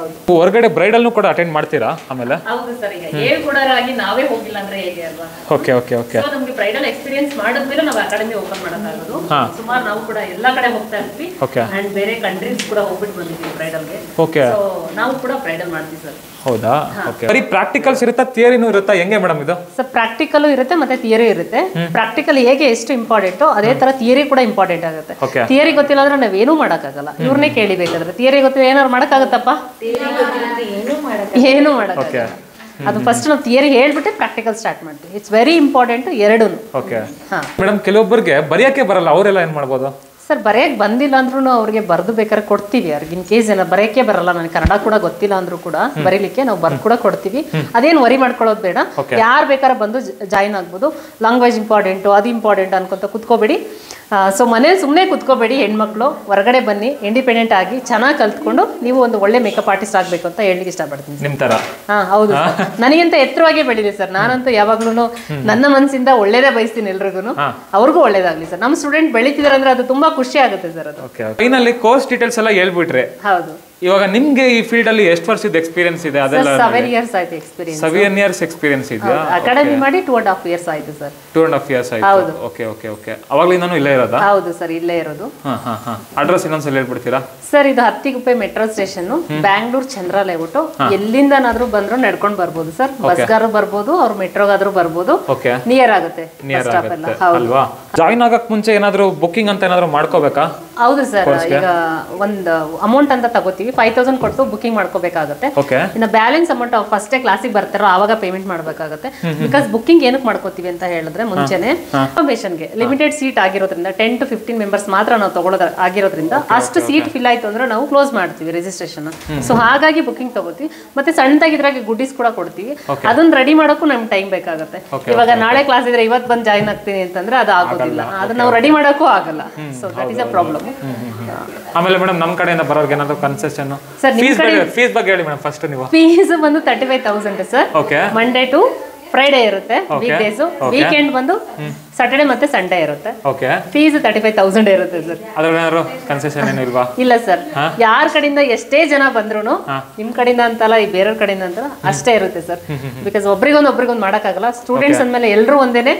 ಹೊರಗಡೆ ಬ್ರೈಡಲ್ ಕೂಡ ಅಟೆಂಡ್ ಮಾಡ್ತೀರಾ ಆಮೇಲೆ? ಹೌದು ಸರ್. ಈಗ ಹೇಳ್ಕೊಡೋರಾಗಿ ನಾವೇ ಹೋಗಿಲ್ಲ ಅಂದ್ರೆ ಹೇಗೆ ಅಲ್ವಾ? Okay okay okay. ಸೊ ನಮಗೆ ಬ್ರೈಡಲ್ ಎಕ್ಸ್ಪೀರಿಯನ್ಸ್ ಮಾಡಿದ್ಮೇಲೆ ನಾವು ಅಕಾಡೆಮಿ ಓಪನ್ ಮಾಡೋದಾಗೋದು. ಸುಮಾರು ನಾವು ಕೂಡ ಎಲ್ಲಾ ಕಡೆ ಹೋಗ್ತಾ ಇರ್ತೀವಿ. ಅಂಡ್ ಬೇರೆ ಕಂಟ್ರೀಸ್ ಕೂಡ ಹೋಗ್ಬಿಟ್ಟು ಬಂದಿದ್ದೀವಿ ಬ್ರೈಡಲ್ಗೆ. ಓಕೆ. ಸೊ ನಾವು ಕೂಡ ಬ್ರೈಡಲ್ ಮಾಡ್ತೀವಿ ಸರ್. ಹೌದಾ? ಓಕೆ. ಬರೀ ಪ್ರಾಕ್ಟಿಕಲ್ಸ್ ಇರುತ್ತಾ, ಥಿಯರಿನೂ ಇರುತ್ತಾ, ಹೆಂಗೆ ಮೇಡಮ್ ಇದು? ಸರ್ ಪ್ರಾಕ್ಟಿಕಲ್ ಇರುತ್ತೆ ಮತ್ತೆ ಥಿಯರಿ ಇರುತ್ತೆ. ಪ್ರಾಕ್ಟಿಕಲ್ ಹೇಗೆ ಎಷ್ಟು ಇಂಪಾರ್ಟೆಂಟು ಅದೇ ತರ ಥಿಯರಿ ಕೂಡ ಇಂಪಾರ್ಟೆಂಟ್ ಆಗುತ್ತೆ. ಥಿಯರಿ ಗೊತ್ತಿಲ್ಲ ಅಂದ್ರೆ ನಾವೇನು ಮಾಡಕ್ಕಾಗಲ್ಲ. ಇವ್ರನ್ನೇ ಕೇಳಿಬೇಕಾದ್ರೆ ಥಿಯರಿ ಗೊತ್ತಿಲ್ಲ ಏನಾದ್ರು ಮಾಡಕ್ಕಾಗತ್ತಪ್ಪ? ಏನು ಮಾಡಕ್ಕಾಗಲ್ಲ. ಅದು ಫಸ್ಟ್ ನಾವು ಥಿಯರಿ ಹೇಳ್ಬಿಟ್ಟು ಪ್ರಾಕ್ಟಿಕಲ್ ಸ್ಟಾರ್ಟ್ ಮಾಡ್ತೀವಿ. ಇಟ್ಸ್ ವೆರಿ ಇಂಪಾರ್ಟೆಂಟ್ ಎರಡೂ. Okay madam. ಕೆಲವೊಬ್ಬರಿಗೆ ಬರೆಯಕ್ಕೆ ಬರಲ್ಲ, ಅವರೆಲ್ಲ ಏನ್ ಮಾಡ್ಬೋದು ಸರ್? ಬರೆಯಕ್ಕೆ ಬಂದಿಲ್ಲ ಅಂದ್ರೂ ಅವ್ರಿಗೆ ಬರೆದು ಬೇಕಾದ್ರೆ ಕೊಡ್ತೀವಿ. ಅವ್ರಿಗೆ ಇನ್ ಕೇಸ್ ಏನೋ ಬರೆಯಕ್ಕೆ ಬರಲ್ಲ, ನನಗೆ ಕನ್ನಡ ಕೂಡ ಗೊತ್ತಿಲ್ಲ ಅಂದ್ರೂ ಕೂಡ ಬರೀಲಿಕ್ಕೆ ನಾವು ಬರ್ದು ಕೂಡ ಕೊಡ್ತೀವಿ. ಅದೇನು ವರಿ ಮಾಡ್ಕೊಳ್ಳೋದು ಬೇಡ. ಯಾರು ಬೇಕಾದ್ರೆ ಬಂದು ಜಾಯಿನ್ ಆಗ್ಬೋದು. ಲ್ಯಾಂಗ್ವೇಜ್ ಇಂಪಾರ್ಟೆಂಟು ಅದು ಇಂಪಾರ್ಟೆಂಟ್ ಅನ್ಕೊಂತ ಕುತ್ಕೋಬೇಡಿ. ಸೊ ಮನೇಲಿ ಸುಮ್ಮನೆ ಕುತ್ಕೋಬೇಡಿ. ಹೆಣ್ಮಕ್ಳು ಹೊರಗಡೆ ಬನ್ನಿ, ಇಂಡಿಪೆಂಡೆಂಟ್ ಆಗಿ ಚೆನ್ನಾಗಿ ಕಲ್ತ್ಕೊಂಡು ನೀವು ಒಂದು ಒಳ್ಳೆ ಮೇಕಪ್ ಆರ್ಟಿಸ್ಟ್ ಆಗಬೇಕು ಅಂತ ಹೇಳಲಿಕ್ಕೆ ಇಷ್ಟಪಡ್ತೀನಿ. ನಿಮ್ಮ ತರ? ಹೌದು. ನನಗಿಂತ ಎತ್ತರವಾಗಿ ಬೆಳೀಲಿ ಸರ್. ನಾನಂತೂ ಯಾವಾಗ್ಲೂ ನನ್ನ ಮನಸ್ಸಿಂದ ಒಳ್ಳೇದೇ ಬಯಸ್ತೀನಿ ಎಲ್ರಿಗೂ. ಅವ್ರಿಗೂ ಒಳ್ಳೇದಾಗ್ಲಿ ಸರ್. ನಮ್ಮ ಸ್ಟೂಡೆಂಟ್ ಬೆಳೀತಿದಾರೆ ಅಂದ್ರೆ ಅದು ತುಂಬಾ ಖುಷಿ ಆಗುತ್ತೆ ಸರ್. ಅದು ಫೈನಲಿ ಕೋರ್ಸ್ ಡೀಟೇಲ್ಸ್ ಎಲ್ಲ ಹೇಳ್ಬಿಟ್ರೆ. ಹೌದು. ಇವಾಗ ನಿಮ್ಗೆ ಈ ಫೀಲ್ಡ್ ಅಲ್ಲಿ ಎಷ್ಟು ವರ್ಷದ ಎಕ್ಸ್ಪೀರಿಯನ್ಸ್ ಇದೆ? ಅದೆಲ್ಲ 7 years ಆಯ್ತು ಎಕ್ಸ್ಪೀರಿಯನ್ಸ್. 7 years ಎಕ್ಸ್ಪೀರಿಯನ್ಸ್ ಇದೆಯಾ? ಅಕಾಡೆಮಿ ಮಾಡಿ 2.5 years ಆಯ್ತು ಸರ್. 2.5 years ಆಯ್ತು. Okay okay okay. ಅವಾಗ್ಲಿಂದಾನು ಇಲ್ಲೇ ಇರೋದಾ? ಹೌದು ಸರ್, ಇಲ್ಲೇ ಇರೋದು. ಅಡ್ರೆಸ್ ಇನ್ನೊಂದ್ಸಲ ಹೇಳ್ಬಿಡ್ತೀರಾ ಸರ್? ಇದು ಹತ್ತಿಗುಪ್ಪೆ ಮೆಟ್ರೋ ಸ್ಟೇಷನ್, ಬ್ಯಾಂಗ್ಳೂರ್ ಚಂದ್ರ ಲೇಔಟ್. ಎಲ್ಲಿಂದನಾದ್ರೂ ಬಂದ್ರು ನಡ್ಕೊಂಡ್ ಬರ್ಬೋದು ಸರ್. ಬಸ್ಗಾರು ಬರ್ಬೋದು, ಅವ್ರ ಮೆಟ್ರೋಗಾದ್ರೂ ಬರ್ಬೋದು. ನಿಯರ್ ಆಗುತ್ತೆ ಅಲ್ವಾ? ಜಾಯಿನ್ ಆಗಕ್ ಮುಂಚೆ ಏನಾದ್ರು ಬುಕಿಂಗ್ ಅಂತ ಏನಾದ್ರು ಮಾಡ್ಕೋಬೇಕಾ? ಹೌದು ಸರ್. ಈಗ ಒಂದು ಅಮೌಂಟ್ ಅಂತ ತಗೋತೀವಿ, 5000 ಕೊಟ್ಟು ಬುಕಿಂಗ್ ಮಾಡ್ಕೋಬೇಕಾಗುತ್ತೆ. ಇನ್ನು ಬ್ಯಾಲೆನ್ಸ್ ಅಮೌಂಟ್ ಫಸ್ಟ್ ಕ್ಲಾಸಿಗೆ ಬರ್ತಾರೋ ಆವಾಗ ಪೇಮೆಂಟ್ ಮಾಡ್ಬೇಕಾಗುತ್ತೆ. ಬಿಕಾಸ್ ಬುಕಿಂಗ್ ಏನಕ್ಕೆ ಮಾಡ್ಕೋತೀವಿ ಅಂತ ಹೇಳಿದ್ರೆ ಮುಂಚೆನೆ ಇನ್ಫಾರ್ಮೇಶನ್ಗೆ ಲಿಮಿಟೆಡ್ ಸೀಟ್ ಆಗಿರೋದ್ರಿಂದ 10 to 15 ಮೆಂಬರ್ಸ್ ಮಾತ್ರ ನಾವು ತಗೊಳ್ಳೋದು ಆಗಿರೋದ್ರಿಂದ ಅಷ್ಟು ಸೀಟ್ ಫಿಲ್ ಆಯ್ತು ಅಂದ್ರೆ ನಾವು ಕ್ಲೋಸ್ ಮಾಡ್ತೀವಿ ರಿಜಿಸ್ಟ್ರೇಷನ್. ಸೊ ಹಾಗಾಗಿ ಬುಕಿಂಗ್ ತಗೋತೀವಿ. ಮತ್ತೆ ಸಣ್ಣದಾಗಿದ್ರಾಗೆ ಗುಡ್ಡೀಸ್ ಕೂಡ ಕೊಡ್ತೀವಿ. ಅದನ್ನ ರೆಡಿ ಮಾಡೋಕ್ಕೂ ನಮ್ಗೆ ಟೈಮ್ ಬೇಕಾಗುತ್ತೆ. ಇವಾಗ ನಾಳೆ ಕ್ಲಾಸ್ ಇದ್ರೆ ಇವತ್ತು ಬಂದು ಜಾಯಿನ್ ಆಗ್ತೀನಿ ಅಂತಂದ್ರೆ ಅದು ಆಗೋದಿಲ್ಲ. ಅದನ್ನ ನಾವು ರೆಡಿ ಮಾಡೋಕ್ಕೂ ಆಗಲ್ಲ. So that is a problem. ಆಮೇಲೆ ಮೇಡಮ್ ನಮ್ಮ ಕಡೆಯಿಂದ ಬರೋರ್ಗೆ ಏನಾದ್ರು ಕನ್ಸೆಷನ್? ಫೀಸ್ ಬಗ್ಗೆ ಹೇಳಿ ಮೇಡಮ್ ಫಸ್ಟ್. ನೀವು ಫೀಸ್ ಬಂದು 35,000 ಸರ್. ಮಂಡೇ ಟು ಫ್ರೈಡೇ ಇರುತ್ತೆ ವೀಕ್ ಡೇಸ್. ವೀಕೆಂಡ್ ಬಂದು ಸ್ಯಾಟರ್ಡೆ ಮತ್ತೆ ಸಂಡೇ ಇರುತ್ತೆ. ಫೀಸ್ 35,000 ಇರುತ್ತೆ ಸರ್. ಅದ್ರಲ್ಲೇನಾದ್ರು ಕನ್ಸೆಷನ್ ಏನು ಇಲ್ವಾ? ಇಲ್ಲ ಸರ್. ಯಾರ ಕಡೆಯಿಂದ ಎಷ್ಟೇ ಜನ ಬಂದ್ರು ನಿಮ್ ಕಡೆಯಿಂದ ಅಂತಲ್ಲ, ಈ ಬೇರೆಯವ್ರ ಕಡೆಯಿಂದ ಅಂತಲ್ಲ, ಅಷ್ಟೇ ಇರುತ್ತೆ ಸರ್. ಬಿಕಾಸ್ ಒಬ್ರಿಗೊಂದು ಮಾಡಕ್ಕಾಗಲ್ಲ. ಸ್ಟೂಡೆಂಟ್ಸ್ ಅಂದ್ಮೇಲೆ ಎಲ್ರು ಒಂದೇನೆ.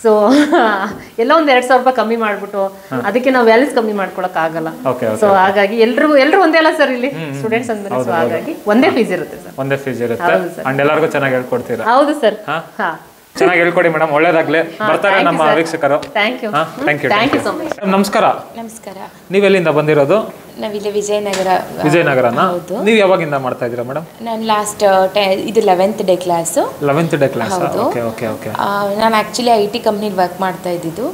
ಸೊ ಎಲ್ಲ ಒಂದ್ 2,000 ರೂಪಾಯಿ ಕಮ್ಮಿ ಮಾಡ್ಬಿಟ್ಟು ಅದಕ್ಕೆ ನಾವು ವ್ಯಾಲ್ಯೂಸ್ ಕಮ್ಮಿ ಮಾಡ್ಕೊಳಕ್ ಆಗಲ್ಲ. ಸೊ ಹಾಗಾಗಿ ಎಲ್ರು ಒಂದೇ ಅಲ್ಲ ಸರ್ ಇಲ್ಲಿ ಸ್ಟೂಡೆಂಟ್ಸ್ ಅಂದ್ಮೇಲೆ. ಸೊ ಹಾಗಾಗಿ ಒಂದೇ ಫೀಸ್ ಇರುತ್ತೆ ಸರ್. ಒಂದೇ ಫೀಸ್ ಇರುತ್ತೆ. ಅಂಡ್ ಎಲ್ಲರಿಗೂ ಚೆನ್ನಾಗಿ ಹೇಳ್ಕೊಡ್ತೀರಾ? ಹೌದು ಸರ್. ಚೆನ್ನಾಗಿ ಹೇಳ್ಕೊಡಿ ಮೇಡಮ್, ಒಳ್ಳೇದಾಗ್ಲಿ. ಬರ್ತಾರೆ ನಮ್ಮ ವೀಕ್ಷಕರು. Thank you. Thank you. Thank you so much. ನಮಸ್ಕಾರ. ನಮಸ್ಕಾರ. ನೀವೆಲ್ಲಿಂದ ಬಂದಿರೋದು? ನಾವಿಲ್ಲಿ ವಿಜಯನಗರನಾ? ನೀವು ಯಾವಾಗಿಂದ ಮಾಡ್ತಾ ಇದ್ದೀರಾ ಮೇಡಮ್? ನಾನು ಲಾಸ್ಟ್ ಇದು 11th day class. 11th day class. Okay okay okay. ನಾನು ಆ್ಯಕ್ಚುಲಿ IT ಕಂಪ್ನಿಲಿ ವರ್ಕ್ ಮಾಡ್ತಾ ಇದ್ದಿದ್ದು.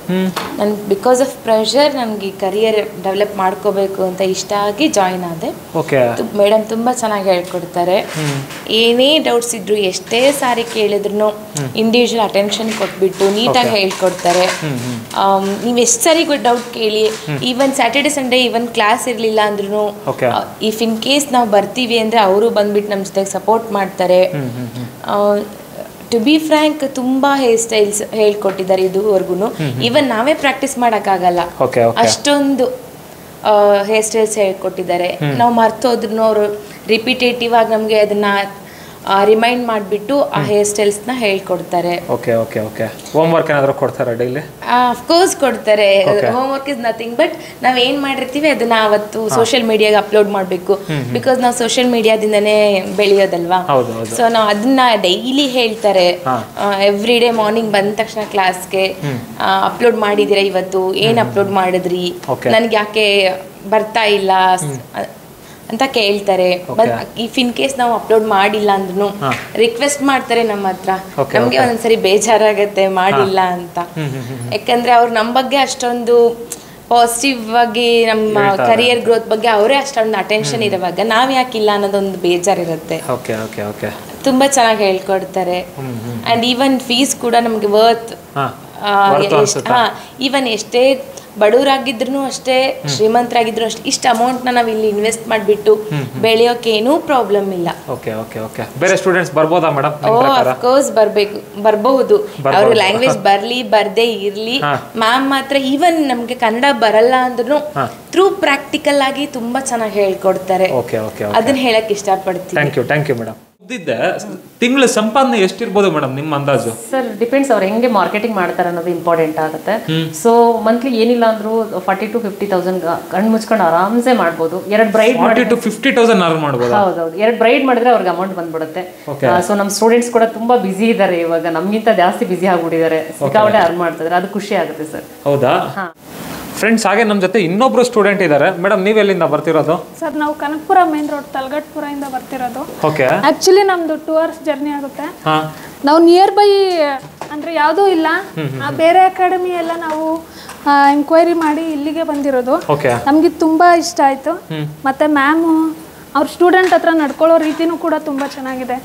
ನಾನು ಬಿಕಾಸ್ ಆಫ್ ಪ್ರೆಷರ್ ನನಗೆ ಕರಿಯರ್ ಡೆವಲಪ್ ಮಾಡ್ಕೋಬೇಕು ಅಂತ ಇಷ್ಟ ಆಗಿ ಜಾಯಿನ್ ಆದೆ. ಓಕೆ. ಮೇಡಮ್ ತುಂಬ ಚೆನ್ನಾಗಿ ಹೇಳ್ಕೊಡ್ತಾರೆ. ಏನೇ ಡೌಟ್ಸ್ ಇದ್ರು ಎಷ್ಟೇ ಸಾರಿ ಕೇಳಿದ್ರು ಇಂಡಿವಿಜುವಲ್ ಅಟೆನ್ಷನ್ ಕೊಟ್ಬಿಟ್ಟು ನೀಟಾಗಿ ಹೇಳ್ಕೊಡ್ತಾರೆ. ನೀವು ಎಷ್ಟು ಸಾರಿ ಡೌಟ್ ಕೇಳಿ, even Saturday Sunday even class ಇರಲಿಲ್ಲ ಅಂದ್ರೂ ಇಫ್ ಇನ್ ಕೇಸ್ ನಾವು ಬರ್ತೀವಿ ಅಂದರೆ ಅವರು ಬಂದ್ಬಿಟ್ಟು ನಮ್ಮ ಜೊತೆಗೆ ಸಪೋರ್ಟ್ ಮಾಡ್ತಾರೆ. ಟು ಬಿ ಫ್ರ್ಯಾಂಕ್ ತುಂಬ ಹೇರ್ ಸ್ಟೈಲ್ಸ್ ಹೇಳ್ಕೊಟ್ಟಿದ್ದಾರೆ ಇದುವರೆಗೂ. ಈವನ್ ನಾವೇ ಪ್ರಾಕ್ಟೀಸ್ ಮಾಡೋಕ್ಕಾಗಲ್ಲ, ಅಷ್ಟೊಂದು ಹೇರ್ ಸ್ಟೈಲ್ಸ್ ಹೇಳ್ಕೊಟ್ಟಿದ್ದಾರೆ. ನಾವು ಮರ್ತೋದ್ರೂ ಅವರು ರಿಪಿಟೇಟಿವ್ ಆಗಿ ನಮಗೆ ಅದನ್ನ ರಿಮೈಂಡ್ ಮಾಡಿಬಿಟ್ಟು ಆ ಹೇರ್ ಸ್ಟೈಲ್ಸ್ನ ಹೇಳ್ಕೊಡ್ತಾರೆ. Okay okay okay. Home work ಏನಾದರೂ ಕೊಡ್ತಾರೆ ಡೈಲಿ? ಅಫ್ಕೋರ್ಸ್ ಕೊಡ್ತಾರೆ. Home work is nothing but ನಾವು ಏನು ಮಾಡಿರ್ತೀವಿ ಅದನ್ನ ಅವತ್ತು ಸೋಷಿಯಲ್ ಮೀಡಿಯಾಗೆ ಅಪ್ಲೋಡ್ ಮಾಡಬೇಕು. ಬಿಕಾಸ್ ನಾವು ಸೋಷಿಯಲ್ ಮೀಡಿಯಾದಿಂದನೇ ಬೆಳೆಯೋದಲ್ವಾ. ಸೊ ನಾವು ಅದನ್ನ ಡೈಲಿ ಹೇಳ್ತಾರೆ. ಎವ್ರಿ ಡೇ ಮಾರ್ನಿಂಗ್ ಬಂದ ತಕ್ಷಣ ಕ್ಲಾಸ್ಗೆ ಅಪ್ಲೋಡ್ ಮಾಡಿದ್ದೀರಾ ಇವತ್ತು, ಏನು ಅಪ್ಲೋಡ್ ಮಾಡಿದ್ರಿ, ನನಗೆ ಯಾಕೆ ಬರ್ತಾ ಇಲ್ಲ ಅಂತ ಕೇಳ್ತಾರೆ. ಇಫ್ ಇನ್ ಕೇಸ್ ನಾವು ಅಪ್ಲೋಡ್ ಮಾಡಿಲ್ಲ ಅಂದ್ರೂ ರಿಕ್ವೆಸ್ಟ್ ಮಾಡ್ತಾರೆ ನಮ್ಮ ಹತ್ರ. ನಮ್ಗೆ ಒಂದ್ಸರಿ ಬೇಜಾರಾಗತ್ತೆ ಮಾಡಿಲ್ಲ ಅಂತ. ಯಾಕಂದ್ರೆ ಅವ್ರು ನಮ್ಮ ಬಗ್ಗೆ ಅಷ್ಟೊಂದು ಪಾಸಿಟಿವ್ ಆಗಿ ನಮ್ಮ ಕರಿಯರ್ ಗ್ರೋತ್ ಬಗ್ಗೆ ಅವರೇ ಅಷ್ಟೊಂದು ಅಟೆನ್ಷನ್ ಇರುವಾಗ ನಾವ್ ಯಾಕಿಲ್ಲ ಅನ್ನೋದೊಂದು ಬೇಜಾರಿರುತ್ತೆ. ತುಂಬಾ ಚೆನ್ನಾಗಿ ಹೇಳ್ಕೊಡ್ತಾರೆ. ಅಂಡ್ ಈವನ್ ಫೀಸ್ ಕೂಡ ನಮ್ಗೆ ವರ್ತ್. ಈವನ್ ಎಷ್ಟೇ ಬಡವರಾಗಿದ್ರು ಅಷ್ಟೇ ಶ್ರೀಮಂತರಾಗಿದ್ರು ಅಷ್ಟೇ ಇಷ್ಟು ಅಮೌಂಟ್ನ ನಾವು ಇಲ್ಲಿ ಇನ್ವೆಸ್ಟ್ ಮಾಡಿಬಿಟ್ಟು ಬೆಳೆಯೋಕೆ ಏನೂ ಪ್ರಾಬ್ಲಮ್ ಇಲ್ಲ. ಬೇರೆ ಸ್ಟೂಡೆಂಟ್ಸ್ ಬರ್ಬೋದಾ ಮೇಡಮ್? ಅಫ್ಕೋರ್ಸ್ ಬರಬಹುದು. ಅವ್ರ ಲ್ಯಾಂಗ್ವೇಜ್ ಬರ್ಲಿ ಬರ್ದೇ ಇರ್ಲಿ, ಮ್ಯಾಮ್ ಮಾತ್ರ ಈವನ್ ನಮ್ಗೆ ಕನ್ನಡ ಬರಲ್ಲ ಅಂದ್ರೂ ಥ್ರೂ ಪ್ರಾಕ್ಟಿಕಲ್ ಆಗಿ ತುಂಬಾ ಚೆನ್ನಾಗಿ ಹೇಳ್ಕೊಡ್ತಾರೆ. ಅದನ್ನ ಹೇಳಕ್ ಇಷ್ಟಪಡ್ತೀನಿ. Thank you madam. ತಿಂಗಳ ಸಂಪಾದನೆ ಎಷ್ಟಿರ್ಬೋದು ಮೇಡಮ್ ನಿಮ್ಮ ಅಂದಾಜು? ಸರ್ ಡಿಪೆಂಡ್ಸ್ ಅವ್ರು ಹೆಂಗೆ ಮಾರ್ಕೆಟಿಂಗ್ ಮಾಡ್ತಾರೆ ಅನ್ನೋದು ಇಂಪಾರ್ಟೆಂಟ್ ಆಗುತ್ತೆ. ಸೊ ಮಂತ್ಲಿ ಏನಿಲ್ಲ ಅಂದ್ರೂ 40,000 to 50,000 ಕಣ್ಣು ಮುಚ್ಕೊಂಡು ಆರಾಮ್ಸೆ ಮಾಡ್ಬೋದು. 2 ಬ್ರೈಡ್ 40,000 to 50,000 ಮಾಡ್ಬೋದು. ಹೌದೌದು, 2 ಬ್ರೈಡ್ ಮಾಡಿದ್ರೆ ಅವ್ರಿಗೆ ಅಮೌಂಟ್ ಬಂದ್ಬಿಡುತ್ತೆ. ಸೊ ನಮ್ಮ ಸ್ಟೂಡೆಂಟ್ಸ್ ಕೂಡ ತುಂಬಾ ಬಿಸಿ ಇದ್ದಾರೆ ಇವಾಗ, ನಮ್ಗಿಂತ ಜಾಸ್ತಿ ಬಿಸಿ ಆಗ್ಬಿಟ್ಟಿದ್ದಾರೆ, ಸಿಕ್ಕಾಪಟ್ಟೆ ಅರ್ನ್ ಮಾಡ್ತಿದ್ದಾರೆ. ಅದು ಖುಷಿ ಆಗುತ್ತೆ ಸರ್. ಹೌದಾ? ಫ್ರೆಂಡ್ಸ್, ಹಾಗೆ ನಮ್ಮ ಜೊತೆ ಇನ್ನೊಬ್ರು ಸ್ಟೂಡೆಂಟ್ ಇದ್ದಾರೆ. ಮೇಡಮ್, ನೀವು ಎಲ್ಲಿಂದ ಬರ್ತಿರೋದು? ಸರ್ ನಾವು ಕನಕಪುರ ಮೇನ್ ರೋಡ್ ತಲಗಟ್ಪುರ ಇಂದ ಬರ್ತಿರೋದು. ಓಕೆ. ಆಕ್ಚುಲಿ ನಮ್ದು 2 hours ಜರ್ನಿ ಆಗುತ್ತೆ. ನಾವು ನಿಯರ್ ಬೈ ಅಂದ್ರೆ ಯಾವುದೂ ಇಲ್ಲ, ಬೇರೆ ಅಕಾಡೆಮಿ ಎಲ್ಲ ನಾವು ಎಂಕ್ವೈರಿ ಮಾಡಿ ಇಲ್ಲಿಗೆ ಬಂದಿರೋದು. ನಮ್ಗೆ ತುಂಬಾ ಇಷ್ಟ ಆಯ್ತು. ಮತ್ತೆ ಮ್ಯಾಮ್ ಅವ್ರ ಸ್ಟೂಡೆಂಟ್ ಹತ್ರ ನಡ್ಕೊಳ್ಳೋ ರೀತಿನೂ ಕೂಡ ತುಂಬಾ ಚೆನ್ನಾಗಿದೆ.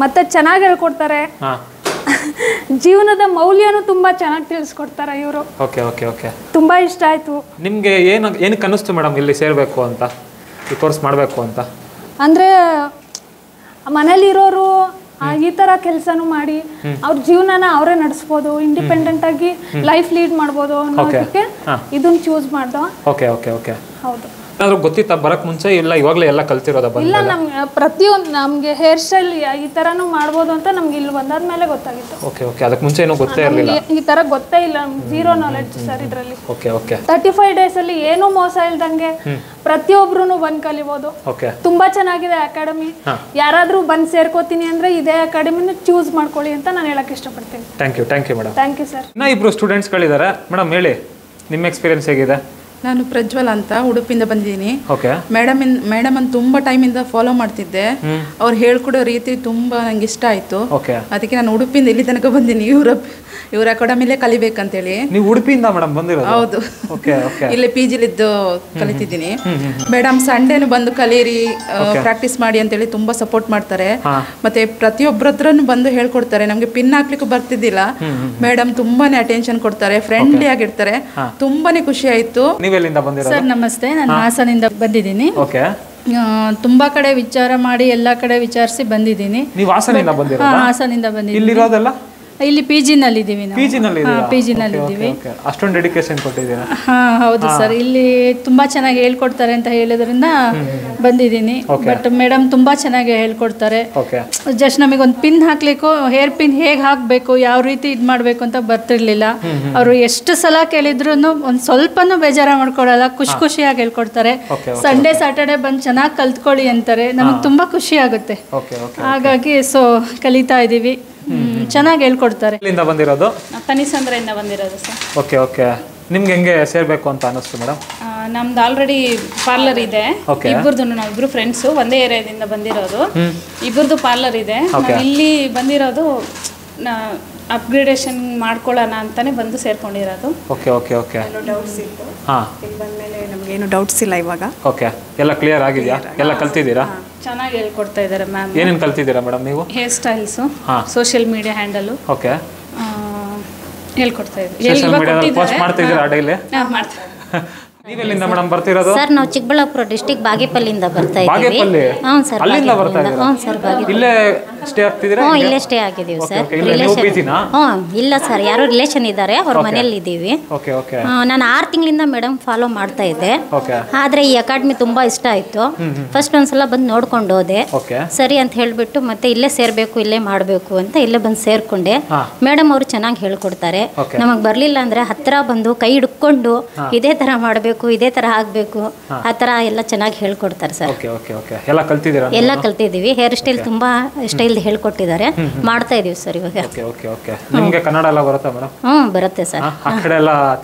ಮತ್ತೆ ಚೆನ್ನಾಗಿ ಹೇಳ್ಕೊಡ್ತಾರೆ. ಜೀವನದ ಮೌಲ್ಯನೂ ತುಂಬಾ ಚೆನ್ನಾಗಿ ತಿಳಿಸ್ಕೊಡ್ತಾರೆ ಇವರು. ತುಂಬಾ ಇಷ್ಟ ಆಯ್ತು. ನಿಮ್ಗೆ ಏನಕ್ಕೆ ಅನಿಸ್ತು ಮೇಡಮ್ ಇಲ್ಲಿ ಸೇರ್ಬೇಕು ಅಂತ, ಈ ಕೋರ್ಸ್ ಮಾಡಬೇಕು ಅಂತ? ಅಂದ್ರೆ ಮನೇಲಿರೋರು ಈ ತರ ಕೆಲಸನೂ ಮಾಡಿ ಅವ್ರ ಜೀವನನ ಅವರೇ ನಡೆಸ್ಬೋದು, ಇಂಡಿಪೆಂಡೆಂಟ್ ಆಗಿ ಲೈಫ್ ಲೀಡ್ ಮಾಡ್ಬೋದು ಅನ್ನೋದಕ್ಕೆ ಇದನ್ನ ಚೂಸ್ ಮಾಡ್ದೋ. ಹೌದು. ಏನಾದ್ರು ಗೊತ್ತಿತ್ತಾ ಬರಕ್ ಮುಂಚೆ? ಇಲ್ಲ ಇವಾಗಲೇ ಎಲ್ಲ ಕಲ್ತಿರೋದ? ಇಲ್ಲ, ನಮ್ಗೆ ಪ್ರತಿಯೊಂದು ನಮ್ಗೆ ಹೇರ್ ಸ್ಟೈಲ್ ಈ ತರನು ಮಾಡ್ಬೋದು ಅಂತ ನಮ್ಗೆ ಇಲ್ಲಿ ಬಂದಾದ್ಮೇಲೆ ಗೊತ್ತಾಗಿತ್ತು. ಅದಕ್ಕೆ ಮುಂಚೆ ಏನೋ ಗೊತ್ತೇ ಇರಲಿಲ್ಲ. ಈ ತರ ಗೊತ್ತೇ ಇಲ್ಲ, ಝೀರೋ ನಾಲೆಡ್ಜ್ ಸರ್ ಇದ್ರಲ್ಲಿ. 35 days ಅಲ್ಲಿ ಏನೂ ಮೋಸ ಇಲ್ದಂಗೆ ಪ್ರತಿಯೊಬ್ರು ಬಂದ್ ಕಲಿಬಹುದು. ತುಂಬಾ ಚೆನ್ನಾಗಿದೆ ಅಕಾಡೆಮಿ. ಯಾರಾದ್ರೂ ಬಂದ್ ಸೇರ್ಕೋತೀನಿ ಅಂದ್ರೆ ಇದೇ ಅಕಾಡೆಮಿನ ಚೂಸ್ ಮಾಡ್ಕೊಳ್ಳಿ ಅಂತ ನಾನು ಹೇಳಕ್ ಇಷ್ಟಪಡ್ತೀನಿ. Thank you madam. Thank you sir. ಇನ್ನ ಇಬ್ರು ಸ್ಟೂಡೆಂಟ್ಸ್ ಗಳಿದ್ದಾರೆ. ಮೇಡಮ್ ಹೇಳಿ, ನಿಮ್ಮ ಎಕ್ಸ್ಪೀರಿಯನ್ಸ್ ಹೇಗಿದೆ? ನಾನು ಪ್ರಜ್ವಲ್ ಅಂತ ಉಡುಪಿಯಿಂದ ಬಂದಿದ್ದೀನಿ. ಮೇಡಮ್ ಅನ್ನು ತುಂಬಾ ಟೈಮಿಂದ ಫಾಲೋ ಮಾಡ್ತಿದ್ದೆ. ಅವ್ರು ಹೇಳ್ಕೊಡೋ ರೀತಿ ತುಂಬಾ ನಂಗೆ ಇಷ್ಟ ಆಯ್ತು. ಅದಕ್ಕೆ ನಾನು ಉಡುಪಿಯಿಂದ ಇಲ್ಲಿ ತನಕ ಬಂದೀನಿ. ಇವ್ರ ಅಕಾಡೆಮಿಲೇ ಕಲಿಬೇಕಂತೇಳಿ. ನೀವು ಉಡುಪಿಯಿಂದ ಮೇಡಮ್ ಬಂದಿರೋದು? ಹೌದು, ಇಲ್ಲೇ PGಲಿದ್ದು ಕಲಿತಿದ್ದೀನಿ. ಮೇಡಮ್ ಸಂಡೇನು ಬಂದು ಕಲೀರಿ, ಪ್ರಾಕ್ಟೀಸ್ ಮಾಡಿ ಅಂತೇಳಿ ತುಂಬಾ ಸಪೋರ್ಟ್ ಮಾಡ್ತಾರೆ. ಮತ್ತೆ ಪ್ರತಿಯೊಬ್ಬರ ಹತ್ರನು ಬಂದು ಹೇಳ್ಕೊಡ್ತಾರೆ. ನಮ್ಗೆ ಪಿನ್ ಹಾಕ್ಲಿಕ್ಕೂ ಬರ್ತಿದ್ದಿಲ್ಲ. ಮೇಡಮ್ ತುಂಬಾನೇ ಅಟೆನ್ಷನ್ ಕೊಡ್ತಾರೆ, ಫ್ರೆಂಡ್ಲಿ ಆಗಿರ್ತಾರೆ. ತುಂಬಾನೇ ಖುಷಿ ಆಯ್ತು. ಸರ್ ನಮಸ್ತೆ, ನಾನು ಹಾಸನಿಂದ ಬಂದಿದ್ದೀನಿ. ತುಂಬಾ ಕಡೆ ವಿಚಾರ ಮಾಡಿ ಎಲ್ಲಾ ಕಡೆ ವಿಚಾರಿಸಿ ಬಂದಿದ್ದೀನಿ. ಹಾಸನಿಂದ ಬಂದಿದ್ದೀನಿ. ಇಲ್ಲಿ PGನಲ್ಲಿ ಇದ್ದೀವಿ ನಾವು. PGನಲ್ಲಿ ಇದ್ದೀವಿ. ಅಷ್ಟೊಂದು ಡೆಡಿಕೇಶನ್ ಕೊಟ್ಟಿದ್ದೀರಾ? ಹೌದು ಸರ್, ಇಲ್ಲಿ ತುಂಬಾ ಚೆನ್ನಾಗಿ ಹೇಳ್ಕೊಡ್ತಾರೆ ಅಂತ ಹೇಳಿದ್ರಿಂದ ಬಂದಿದ್ದೀನಿ. ಬಟ್ ಮೇಡಮ್ ತುಂಬಾ ಚೆನ್ನಾಗಿ ಹೇಳ್ಕೊಡ್ತಾರೆ. ಜಸ್ಟ್ ನಮಗೆ ಒಂದು ಪಿನ್ ಹಾಕ್ಲಿಕ್ಕೂ ಹೇರ್ ಪಿನ್ ಹೇಗೆ ಹಾಕಬೇಕು, ಯಾವ ರೀತಿ ಇದು ಮಾಡಬೇಕು ಅಂತ ಬರ್ತಿರ್ಲಿಲ್ಲ. ಅವರು ಎಷ್ಟು ಸಲ ಕೇಳಿದ್ರು ಒಂದು ಸ್ವಲ್ಪನೂ ಬೇಜಾರ ಮಾಡ್ಕೊಡಲ್ಲ, ಖುಷಿಯಾಗಿ ಹೇಳ್ಕೊಡ್ತಾರೆ. ಸಂಡೇ ಸ್ಯಾಟರ್ಡೆ ಬಂದು ಚೆನ್ನಾಗಿ ಕಲ್ತ್ಕೊಳ್ಳಿ ಅಂತಾರೆ. ನಮಗೆ ತುಂಬಾ ಖುಷಿ ಆಗುತ್ತೆ. ಹಾಗಾಗಿ ಕಲಿತಾ ಇದ್ದೀವಿ. ಚೆನ್ನಾಗಿ ಹೇಳ್ಕೊಡ್ತಾರೆ. ಎಲ್ಲಿಂದ ಬಂದಿರೋದು? ಕನಿಸಂದ್ರೆಯಿಂದ ಬಂದಿರೋದು ಸರ್. ಓಕೆ. ನಿಮ್ಗೆ ಹೆಂಗೆ ಸೇರ್ಬೇಕು ಅಂತ ಅನಿಸ್ತು ಮೇಡಮ್? ನಮ್ದು ಆಲ್ರೆಡಿ ಪಾರ್ಲರ್ ಇದೆ. ಇಬ್ಬರದು ನಾವಿಬ್ರು ಫ್ರೆಂಡ್ಸು, ಒಂದೇ ಏರಿಯಾದಿಂದ ಬಂದಿರೋದು. ಇಬ್ಬರದು ಪಾರ್ಲರ್ ಇದೆ. ಇಲ್ಲಿ ಬಂದಿರೋದು ಅಪ್ಗ್ರೇಡೇಷನ್ ಮಾಡ್ಕೊಳ್ಳೋಣ ಅಂತಾನೆ ಬಂದು ಸೇರ್ಕೊಂಡಿರೋದು. Okay okay okay. ಡೌಟ್ಸ್ ಇತ್ತು. ಇಲ್ಲಿ ಬಂದ್ಮೇಲೆ ನಮಗೇನು ಡೌಟ್ಸ್ ಇಲ್ಲ ಇವಾಗ. ಓಕೆ, ಎಲ್ಲ ಕ್ಲಿಯರ್ ಆಗಿದೆಯಾ? ಎಲ್ಲ ಕಲ್ತಿದ್ದೀರಾ? ಚೆನ್ನಾಗಿ ಹೇಳ್ಕೊಡ್ತಾ ಇದ್ದಾರೆ ಮ್ಯಾಮ್. ಏನೇನು ಕಲ್ತಿದ್ದೀರಾ ಮೇಡಮ್ ನೀವು? Hair styles, social media handle. Okay, ಹೇಳ್ಕೊಡ್ತಾ ಇದ್ದಾರೆ. ಸೋಷಿಯಲ್ ಮೀಡಿಯಾದಲ್ಲಿ ಪೋಸ್ಟ್ ಮಾಡ್ತಿದ್ದೀರಾ ಡೈಲಿ? ಮಾಡ್ತಾರೆ. ನೀವೆಲ್ಲಿಂದ ಮೇಡಮ್ ಬರ್ತಿರೋದು? ಸರ್ ನಾವು ಚಿಕ್ಕಬಳ್ಳಾಪುರ ಡಿಸ್ಟಿಕ್ ಬಾಗೇಪಲ್ಲಿಂದ ಬರ್ತಾ ಇದ್ದೀವಿ. ಬಾಗೇಪಲ್ಲಿ? ಹ್ಞೂ ಸರ್, ಅಲ್ಲಿಂದ ಬರ್ತಾ ಇದ್ದೀರಾ? ಹ್ಞೂ ಸರ್, ಬಾಗೇಪಲ್ಲಿ. ಇಲ್ಲೇ ಸ್ಟೇ ಆಗ್ತಿದ್ದೀರಾ? ಹ್ಞೂ, ಇಲ್ಲೇ ಸ್ಟೇ ಆಗಿದ್ದೀವಿ ಸರ್. ಹ್ಞೂ, ಇಲ್ಲ ಸರ್, ಯಾರೋ ರಿಲೇಷನ್ ಇದ್ದಾರೆ, ಅವ್ರ ಮನೇಲಿ ಇದ್ದೀವಿ. Okay okay. ನಾನು 6 ತಿಂಗಳಿಂದ ಮೇಡಮ್ ಫಾಲೋ ಮಾಡ್ತಾ ಇದ್ದೆ. ಆದರೆ ಈ ಅಕಾಡೆಮಿ ತುಂಬ ಇಷ್ಟ ಆಯಿತು. ಫಸ್ಟ್ ಒಂದ್ಸಲ ಬಂದು ನೋಡ್ಕೊಂಡು ಹೋದೆ. ಸರಿ ಅಂತ ಹೇಳಿಬಿಟ್ಟು ಮತ್ತೆ ಇಲ್ಲೇ ಸೇರಬೇಕು, ಇಲ್ಲೇ ಮಾಡಬೇಕು ಅಂತ ಇಲ್ಲೇ ಬಂದು ಸೇರ್ಕೊಂಡೆ. ಮೇಡಮ್ ಅವರು ಚೆನ್ನಾಗಿ ಹೇಳ್ಕೊಡ್ತಾರೆ. ನಮಗೆ ಬರಲಿಲ್ಲ ಅಂದರೆ ಹತ್ತಿರ ಬಂದು ಕೈ ಹಿಡ್ಕೊಂಡು ಇದೇ ಥರ ಮಾಡಬೇಕು, ಇದೇ ಥರ ಆಗಬೇಕು, ಆ ಥರ ಎಲ್ಲ ಚೆನ್ನಾಗಿ ಹೇಳ್ಕೊಡ್ತಾರೆ ಸರ್. ಎಲ್ಲ ಕಲ್ತಿದ್ದೀರಾ? ಎಲ್ಲ ಕಲ್ತಿದ್ದೀವಿ. ಹೇರ್ ಸ್ಟೈಲ್ ತುಂಬ ಸ್ಟೈಲ್ ಹೇಳ್ಕೊಟ್ಟಿದ್ದಾರೆ, ಮಾಡ್ತಾ ಇದೀವಿ ಸರ್ ಇವಾಗ. ನಿಮಗೆ ಕನ್ನಡ ಎಲ್ಲ ಬರುತ್ತಾ ಮೇಡಮ್? ಹ್ಞೂ, ಬರುತ್ತೆ ಸರ್. ಆ ಕಡೆ ಎಲ್ಲ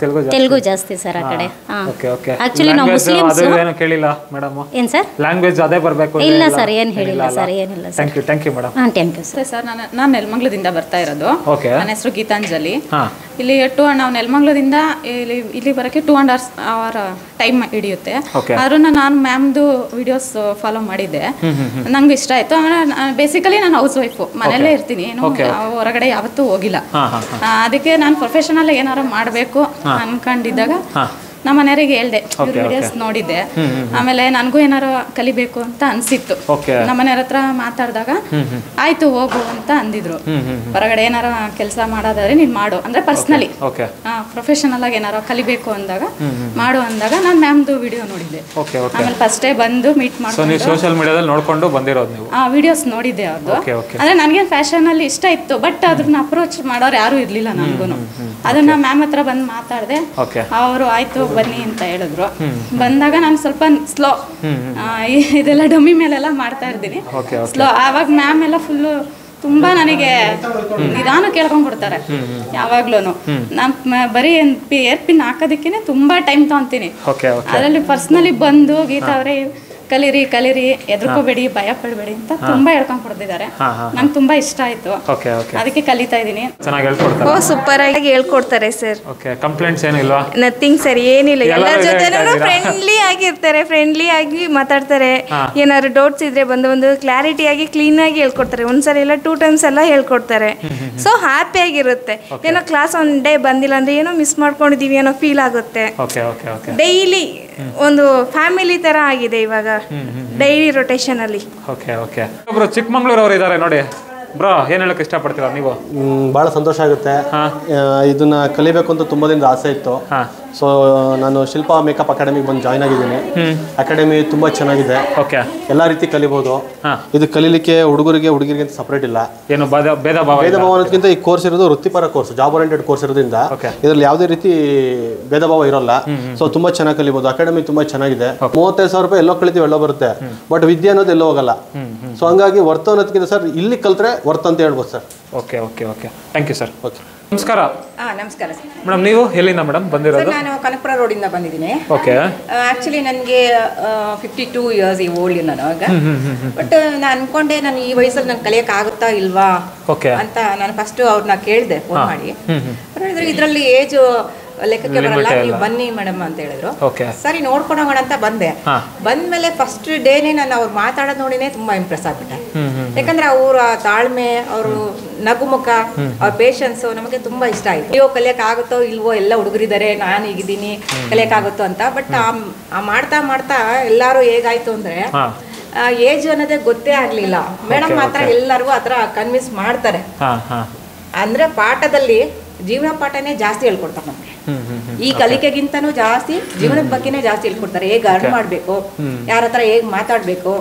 ತೆಲುಗು ಜಾಸ್ತಿ ಸರ್ ಆ ಕಡೆ. ಆಕ್ಚುಲಿ ನಾವು ಮುಸ್ಲಿಮ್ಸ್. ಏನು ಕೇಳಿಲ್ಲ ಮೇಡಮ್? ಏನು ಸರ್? ಲ್ಯಾಂಗ್ವೇಜ್ ಅದೇ ಬರಬೇಕು? ಇಲ್ಲ ಸರ್, ಏನು ಹೇಳಿಲ್ಲ ಸರ್, ಏನಿಲ್ಲ sir. Thank you madam. Thank you sir. Sir, ನಾನು ನೆಲಮಂಗಲದಿಂದ ಬರ್ತಾ ಇರೋದು. ನನ್ನ ಹೆಸರು ಗೀತಾಂಜಲಿ. ಇಲ್ಲಿ ನಾವು ನೆಲಮಂಗಲದಿಂದ ಇಲ್ಲಿ ಬರೋಕ್ಕೆ 2.5 hours ಟೈಮ್ ಹಿಡಿಯುತ್ತೆ. ಆದ್ರೂ ನಾನು ಮ್ಯಾಮ್ದು ವಿಡಿಯೋಸ್ ಫಾಲೋ ಮಾಡಿದ್ದೆ, ನಂಗೆ ಇಷ್ಟ ಆಯ್ತು. ಆಮೇಲೆ ಬೇಸಿಕಲಿ ನಾನು ಹೌಸ್ ವೈಫು, ಮನೆಯಲ್ಲೇ ಇರ್ತೀನಿ, ಏನು ಹೊರಗಡೆ ಯಾವತ್ತೂ ಹೋಗಿಲ್ಲ. ಅದಕ್ಕೆ ನಾನು ಪ್ರೊಫೆಷನಲ್ ಏನಾರು ಮಾಡಬೇಕು ಅನ್ಕೊಂಡಿದ್ದಾಗ ನಮ್ಮ ಮನೆಯವರಿಗೆ ಹೇಳ್ದೆ, ವಿಡಿಯೋಸ್ ನೋಡಿದ್ದೆ. ಆಮೇಲೆ ನನಗೂ ಏನಾರು ಕಲಿಬೇಕು ಅಂತ ಅನ್ಸಿತ್ತು. ನಮ್ಮ ಮನೆಯವ್ರ ಹತ್ರ ಮಾತಾಡಿದಾಗ ಆಯ್ತು ಹೋಗು ಅಂತ ಅಂದಿದ್ರು. ಹೊರಗಡೆ ಏನಾರ ಕೆಲಸ ಮಾಡೋದಾದ್ರೆ ನೀನ್ ಮಾಡು ಅಂದ್ರೆ ಪರ್ಸನಲಿ, ಪ್ರೊಫೆಷನಲ್ ಆಗಿ ಏನಾರು ಕಲಿಬೇಕು ಅಂದಾಗ ಮಾಡು ಅಂದಾಗ ನಾನು ಮ್ಯಾಮ್ದು ವಿಡಿಯೋ ನೋಡಿದ್ದೆ. ಆಮೇಲೆ ಫಸ್ಟೇ ಬಂದು ಮೀಟ್ ಮಾಡ್ಕೊಂಡು ಸೋಷಿಯಲ್ ಮೀಡಿಯಾದಲ್ಲಿ ನೋಡ್ಕೊಂಡು ಬಂದಿರೋದು ನೀವು? ವಿಡಿಯೋಸ್ ನೋಡಿದ್ದೆ ಅವ್ರದ್ದು. ಅಂದ್ರೆ ನನಗೆ ಫ್ಯಾಷನ್ ಅಲ್ಲಿ ಇಷ್ಟ ಇತ್ತು, ಬಟ್ ಅದನ್ನ ಅಪ್ರೋಚ್ ಮಾಡೋರು ಯಾರು ಇರ್ಲಿಲ್ಲ ನನ್ಗೂ. ಅದನ್ನ ಮ್ಯಾಮ್ ಹತ್ರ ಬಂದು ಮಾತಾಡಿದೆ. ಅವರು ಆಯ್ತು ಬನ್ನಿ ಅಂತ ಹೇಳಿದ್ರು. ಬಂದಾಗ ನಾನು ಸ್ವಲ್ಪ ಸ್ಲೋ, ಇದೆಲ್ಲ ಡಮ್ಮಿ ಮೇಲೆಲ್ಲ ಮಾಡ್ತಾ ಇರ್ತೀನಿ ಸ್ಲೋ. ಆವಾಗ ಮ್ಯಾಮ್ ಎಲ್ಲ ಫುಲ್ಲು ತುಂಬಾ ನನಗೆ ನಿಧಾನ ಕೇಳ್ಕೊಂಡ್ ಕೊಡ್ತಾರೆ ಯಾವಾಗ್ಲೂ. ನಾನು ಬರೀ ಏರ್ ಪಿನ್ ಹಾಕೋದಕ್ಕೇನೆ ತುಂಬಾ ಟೈಮ್ ತಗೊಂತೀನಿ. ಅದರಲ್ಲಿ ಪರ್ಸನಲಿ ಬಂದು ಗೀತಾ ಅವರೇ ಕಲಿರಿ, ಎದ್ರಕೋಬೇಡಿ, ಭಯ ಪಡಬೇಡಿ ಅಂತ ತುಂಬಾ ಹೇಳ್ಕೊಂಡ್ ಕೊಡ್ತಿದ್ದಾರೆ. ನಂಗೆ ತುಂಬಾ ಇಷ್ಟ ಆಯ್ತು, ಅದಕ್ಕೆ ಕಲಿತಾ ಇದೀನಿ. ಸೂಪರ್ ಆಗಿ ಹೇಳ್ಕೊಡ್ತಾರೆ ಸರ್. ಕಂಪ್ಲೇಂಟ್ಸ್ ಏನಿಲ್ವಾ? ನಥಿಂಗ್ ಸರ್, ಏನಿಲ್ಲ. ಎಲ್ಲರ ಜೊತೆ ಫ್ರೆಂಡ್ಲಿ ಆಗಿರ್ತಾರೆ, ಫ್ರೆಂಡ್ಲಿ ಆಗಿ ಮಾತಾಡ್ತಾರೆ. ಏನಾದ್ರು ಡೌಟ್ಸ್ ಇದ್ರೆ ಬಂದು ಕ್ಲಾರಿಟಿ ಆಗಿ ಕ್ಲೀನ್ ಆಗಿ ಹೇಳ್ಕೊಡ್ತಾರೆ. ಒಂದ್ಸರಿ ಇಲ್ಲ 2 times ಎಲ್ಲ ಹೇಳ್ಕೊಡ್ತಾರೆ. ಸೊ ಹ್ಯಾಪಿ ಆಗಿರುತ್ತೆ. ಏನೋ ಕ್ಲಾಸ್ 1 day ಬಂದಿಲ್ಲ ಅಂದ್ರೆ ಏನೋ ಮಿಸ್ ಮಾಡ್ಕೊಂಡಿದೀವಿ ಅನ್ನೋ ಫೀಲ್ ಆಗುತ್ತೆ. ಡೈಲಿ ಒಂದು ಫ್ಯಾಮಿಲಿ ತರ ಆಗಿದೆ ಇವಾಗ, ಡೈಲಿ ರೊಟೇಷನ್ ಅಲ್ಲಿ. ಒಬ್ರು ಚಿಕ್ಕಮಂಗ್ಳೂರ್ ಅವರು ಇದ್ದಾರೆ ನೋಡಿ ಬ್ರೋ, ಏನ್ ಹೇಳಕ್ ಇಷ್ಟಪಡ್ತೀರಾ ನೀವು? ಭಾಳ ಸಂತೋಷ ಆಗುತ್ತೆ. ಇದನ್ನ ಕಲಿಬೇಕು ಅಂತ ತುಂಬ ದಿನದ ಆಸೆ ಇತ್ತು. ಸೊ ನಾನು ಶಿಲ್ಪಾ ಮೇಕಪ್ ಅಕಾಡೆಮಿಗೆ ಬಂದು ಜಾಯ್ನ್ ಆಗಿದ್ದೀನಿ. ಅಕಾಡೆಮಿ ತುಂಬ ಚೆನ್ನಾಗಿದೆ, ಎಲ್ಲ ರೀತಿ ಕಲಿಬೋದು. ಇದು ಕಲೀಲಿಕ್ಕೆ ಹುಡುಗರಿಗೆ ಹುಡುಗಿರಿಗೆ ಅಂತ ಸಪ್ರೇಟ್ ಇಲ್ಲ. ಏನು ಭೇದ ಭಾವ ಅನ್ನೋದಕ್ಕಿಂತ ಈ ಕೋರ್ಸ್ ಇರೋದು ವೃತ್ತಿಪರ ಕೋರ್ಸ್, ಜಾಬ್ ಓರಿಯೆಂಟೆಡ್ ಕೋರ್ಸ್ ಇರೋದ್ರಿಂದ ಇದರಲ್ಲಿ ಯಾವುದೇ ರೀತಿ ಭೇದ ಭಾವ ಇರೋಲ್ಲ. ಸೊ ತುಂಬ ಚೆನ್ನಾಗಿ ಕಲಿಬೋದು. ಅಕಾಡೆಮಿ ತುಂಬ ಚೆನ್ನಾಗಿದೆ. 35,000 ರೂಪಾಯಿ ಎಲ್ಲೋ ಕಲಿತೀವಿ, ಎಲ್ಲೋ ಬರುತ್ತೆ, ಬಟ್ ವಿದ್ಯೆ ಅನ್ನೋದು ಎಲ್ಲೋ ಹೋಗಲ್ಲ. ಸೊ ಹಂಗಾಗಿ ವರ್ತ್ ಅನ್ನೋದಕ್ಕಿಂತ ಸರ್ ಇಲ್ಲಿ ಕಲ್ತ್ರೆ ವರ್ತ್ ಅಂತ ಹೇಳ್ಬೋದು sir. Okay thank you sir. ನಮಸ್ಕಾರ. ನಮಸ್ಕಾರ ಮೇಡಮ್, ನೀವು ಎಲ್ಲಿಂದ ಮೇಡಮ್ ಬಂದಿರೋದು? ನಾನು ಕನಕಪುರ ರೋಡಿಂದ ಬಂದಿದ್ದೀನಿ. ಆಕ್ಚುಲಿ ನನಗೆ 52 years ಓಲ್ಡ್ ನಾನು ಆಗ. ಬಟ್ ನಾನು ಅನ್ಕೊಂಡೆ ನಾನು ಈ ವಯಸ್ಸಲ್ಲಿ ನಾನು ಕಲಿಯಕ್ ಆಗುತ್ತಾ ಇಲ್ವಾ ಅಂತ ನಾನು ಫಸ್ಟ್ ಅವ್ರನ್ನ ಕೇಳಿದೆ ಫೋನ್ ಮಾಡಿ. ಇದರಲ್ಲಿ ಏಜ್ ಲೆಕ್ಕಕ್ಕೆ ಬರಲ್ಲ, ನೀವು ಬನ್ನಿ ಮೇಡಮ್ ಅಂತ ಹೇಳಿದ್ರು. ಸರಿ ನೋಡ್ಕೊಂಡು ಹೋಗೋಣ ಅಂತ ಬಂದೆ. ಬಂದ್ಮೇಲೆ ಫಸ್ಟ್ ಡೇನೆ ನಾನು ಅವ್ರು ಮಾತಾಡೋದು ನೋಡಿನೇ ತುಂಬಾ ಇಂಪ್ರೆಸ್ ಆಗ್ಬಿಟ್ಟೆ. ಯಾಕಂದ್ರೆ ಅವ್ರ ತಾಳ್ಮೆ, ಅವರು ನಗುಮುಖ, ಅವ್ರ ಪೇಷನ್ಸ್ ನಮಗೆ ತುಂಬಾ ಇಷ್ಟ ಆಯ್ತು. ಅಯ್ಯೋ ಕಲಿಯಕ್ ಆಗುತ್ತೋ ಇಲ್ವೋ, ಎಲ್ಲ ಹುಡುಗರಿದ್ದಾರೆ, ನಾನು ಈಗಿದ್ದೀನಿ, ಕಲಿಯಕ್ ಆಗುತ್ತೋ ಅಂತ. ಬಟ್ ಮಾಡ್ತಾ ಮಾಡ್ತಾ ಎಲ್ಲಾರು ಹೇಗಾಯ್ತು ಅಂದ್ರೆ ಏಜ್ ಅನ್ನೋದೇ ಗೊತ್ತೇ ಆಗ್ಲಿಲ್ಲ. ಮೇಡಮ್ ಮಾತ್ರ ಎಲ್ಲರಿಗೂ ಆತರ ಕನ್ವಿನ್ಸ್ ಮಾಡ್ತಾರೆ. ಅಂದ್ರೆ ಪಾಠದಲ್ಲಿ ಜೀವನ ಪಾಠನೇ ಜಾಸ್ತಿ ಹೇಳ್ಕೊಡ್ತಾರೆ ನಮ್ಗೆ. ಈ ಕಲಿಕೆಗಿಂತನೂ ಜಾಸ್ತಿ ಜೀವನದ ಬಗ್ಗೆನೇ ಜಾಸ್ತಿ ಹೇಳ್ಕೊಡ್ತಾರೆ. ಹೇಗ್ ಅರ್ನ್ ಮಾಡ್ಬೇಕು, ಯಾರ ಹತ್ರ ಹೇಗ್ ಮಾತಾಡ್ಬೇಕು,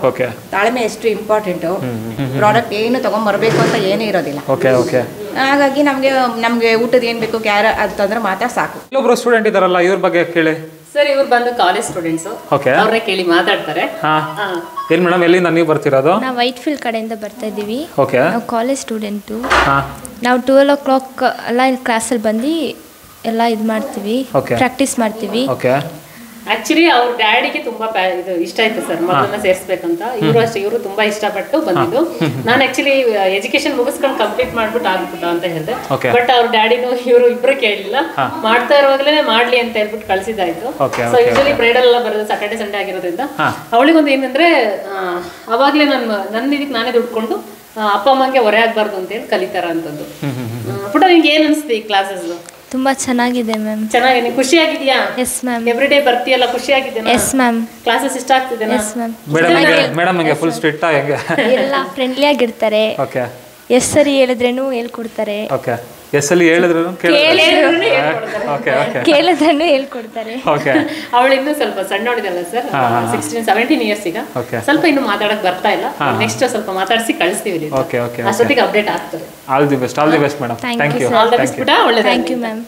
ತಾಳ್ಮೆ ಎಷ್ಟು ಇಂಪಾರ್ಟೆಂಟ್, ಪ್ರಾಡಕ್ಟ್ ಏನು ತಗೊಂಡ್ಬರ್ಬೇಕು ಅಂತ ಏನೇ ಇರೋದಿಲ್ಲ. ಹಾಗಾಗಿ ನಮ್ಗೆ ಊಟದ ಏನ್ ಬೇಕು ಕ್ಯಾರ ಅಂತಂದ್ರೆ ಮಾತ್ರ ಸಾಕು. ಇಲ್ಲೊಬ್ರು ಸ್ಟೂಡೆಂಟ್ ಇದಾರಲ್ಲ, ಇವ್ರ ಬಗ್ಗೆ ಕೇಳಿ ಸರ್. ಇವ್ರು ಬಂದು ಕಾಲೇಜ್ ಸ್ಟೂಡೆಂಟ್ಸ್, ಅವ್ರನ್ನ ಕೇಳಿ ಮಾತಾಡ್ತಾರೆ. ಏನ್ ಮೇಡಮ್, ಎಲ್ಲಿಂದ ನೀವು ಬರ್ತಿರೋದು? ನಾವು ವೈಟ್ ಫೀಲ್ಡ್ ಕಡೆಯಿಂದ ಬರ್ತಾ ಇದೀವಿ. ನಾವು ಕಾಲೇಜ್ ಸ್ಟೂಡೆಂಟು. ನಾವು 12 o'clock ಎಲ್ಲ ಕ್ಲಾಸಲ್ಲಿ ಬಂದು ಎಲ್ಲ ಇದು ಮಾಡ್ತೀವಿ, ಪ್ರಾಕ್ಟೀಸ್ ಮಾಡ್ತೀವಿ. ಆಕ್ಚುಲಿ ಅವ್ರ ಡ್ಯಾಡಿಗೆ ತುಂಬಾ ಇದು ಇಷ್ಟ ಆಯ್ತು ಸರ್ ಮಗಳನ್ನ ಸೇರಿಸ್ಬೇಕಂತ. ಇವರು ಅಷ್ಟೇ, ಇವರು ತುಂಬಾ ಇಷ್ಟಪಟ್ಟು ಬಂದಿದ್ದು. ನಾನು ಆಕ್ಚುಲಿ ಎಜುಕೇಶನ್ ಮುಗಿಸ್ಕೊಂಡು ಕಂಪ್ಲೀಟ್ ಮಾಡ್ಬಿಟ್ಟು ಆಗ್ಬಿಟ್ಟು ಅಂತ ಹೇಳಿದೆ. ಬಟ್ ಅವ್ರ ಡ್ಯಾಡಿನೂ ಇವರು ಇಬ್ರು ಕೇಳಿಲ್ಲ, ಮಾಡ್ತಾ ಇರುವಾಗಲೇ ಮಾಡ್ಲಿ ಅಂತ ಹೇಳ್ಬಿಟ್ಟು ಕಳ್ಸಿದ್ದಾಯ್ತು. ಸೊ ಯೂಶಲಿ ಬ್ರೈಡಲ್ ಎಲ್ಲ ಬರೋದು ಸ್ಯಾಟರ್ಡೆ ಸಂಡೇ ಆಗಿರೋದ್ರಿಂದ ಅವಳಿಗೊಂದು ಏನಂದ್ರೆ ಅವಾಗ್ಲೇ ನನ್ನ ಇದಕ್ಕೆ ನಾನೇ ದುಡ್ಕೊಂಡು ಅಪ್ಪ ಅಮ್ಮಂಗೆ ಹೊರೆ ಆಗ್ಬಾರ್ದು ಅಂತ ಹೇಳಿ ಕಲಿತಾರ ಅಂತದ್ದು. ಪುಟ ನಿಮ್ಗೆ ಏನ್ ಅನ್ಸುತ್ತೆ ಈ ಕ್ಲಾಸಸ್? ತುಂಬಾ ಚೆನ್ನಾಗಿದೆ ಮ್ಯಾಮ್. ಚೆನ್ನಾಗಿದೆ. ಖುಷಿ ಆಗಿದ್ಯಾ? Yes ma'am. ಎವ್ರಿ ಡೇ ಬರ್ತೀಯಲ್ಲ, ಖುಷಿ ಆಗಿದೆನಾ? Yes ma'am. ಕ್ಲಾಸಸ್ ಇಷ್ಟ ಆಗ್ತಿದೆನಾ? Yes ma'am. ಮೇಡಮ್ ಹಂಗೆ ಫುಲ್ ಸ್ಟ್ರಿಕ್ಟ್ ಹೆಂಗೆ? ಎಲ್ಲ ಫ್ರೆಂಡ್ಲಿ ಆಗಿರ್ತಾರೆ. ಓಕೆ. ಎಸ್ ಸರಿ ಹೇಳಿದ್ರೇನು ಹೇಳ್ಕೊಡ್ತಾರೆ. ಓಕೆ. ಎಸ್ ಅಲ್ಲಿ ಹೇಳಿದ್ರು ಕೇಳಿದ್ರೂ ಹೇಳ್ಕೊಡ್ತಾರೆ. ಓಕೆ. ಅವಳು ಇನ್ನೂ ಸ್ವಲ್ಪ ಸಣ್ಣವಳಿದಲ್ಲ ಸರ್, 16-17 ಇಯರ್ಸ್ ಈಗ. ಸ್ವಲ್ಪ ಇನ್ನು ಮಾತಾಡಕ್ ಬರ್ತಾ ಇಲ್ಲ. ನೆಕ್ಸ್ಟ್ ಸ್ವಲ್ಪ ಮಾತಾಡಿಸಿ ಕಳಿಸ್ತೀವಿ. Okay okay. ಅಷ್ಟೊತ್ತಿಗೆ ಅಪ್ಡೇಟ್ ಆಗ್ತದೆ. All the best madam. Thank you. All the best ಪುಟ. ಒಳ್ಳೆದಾಗಲಿ. Thank you ma'am.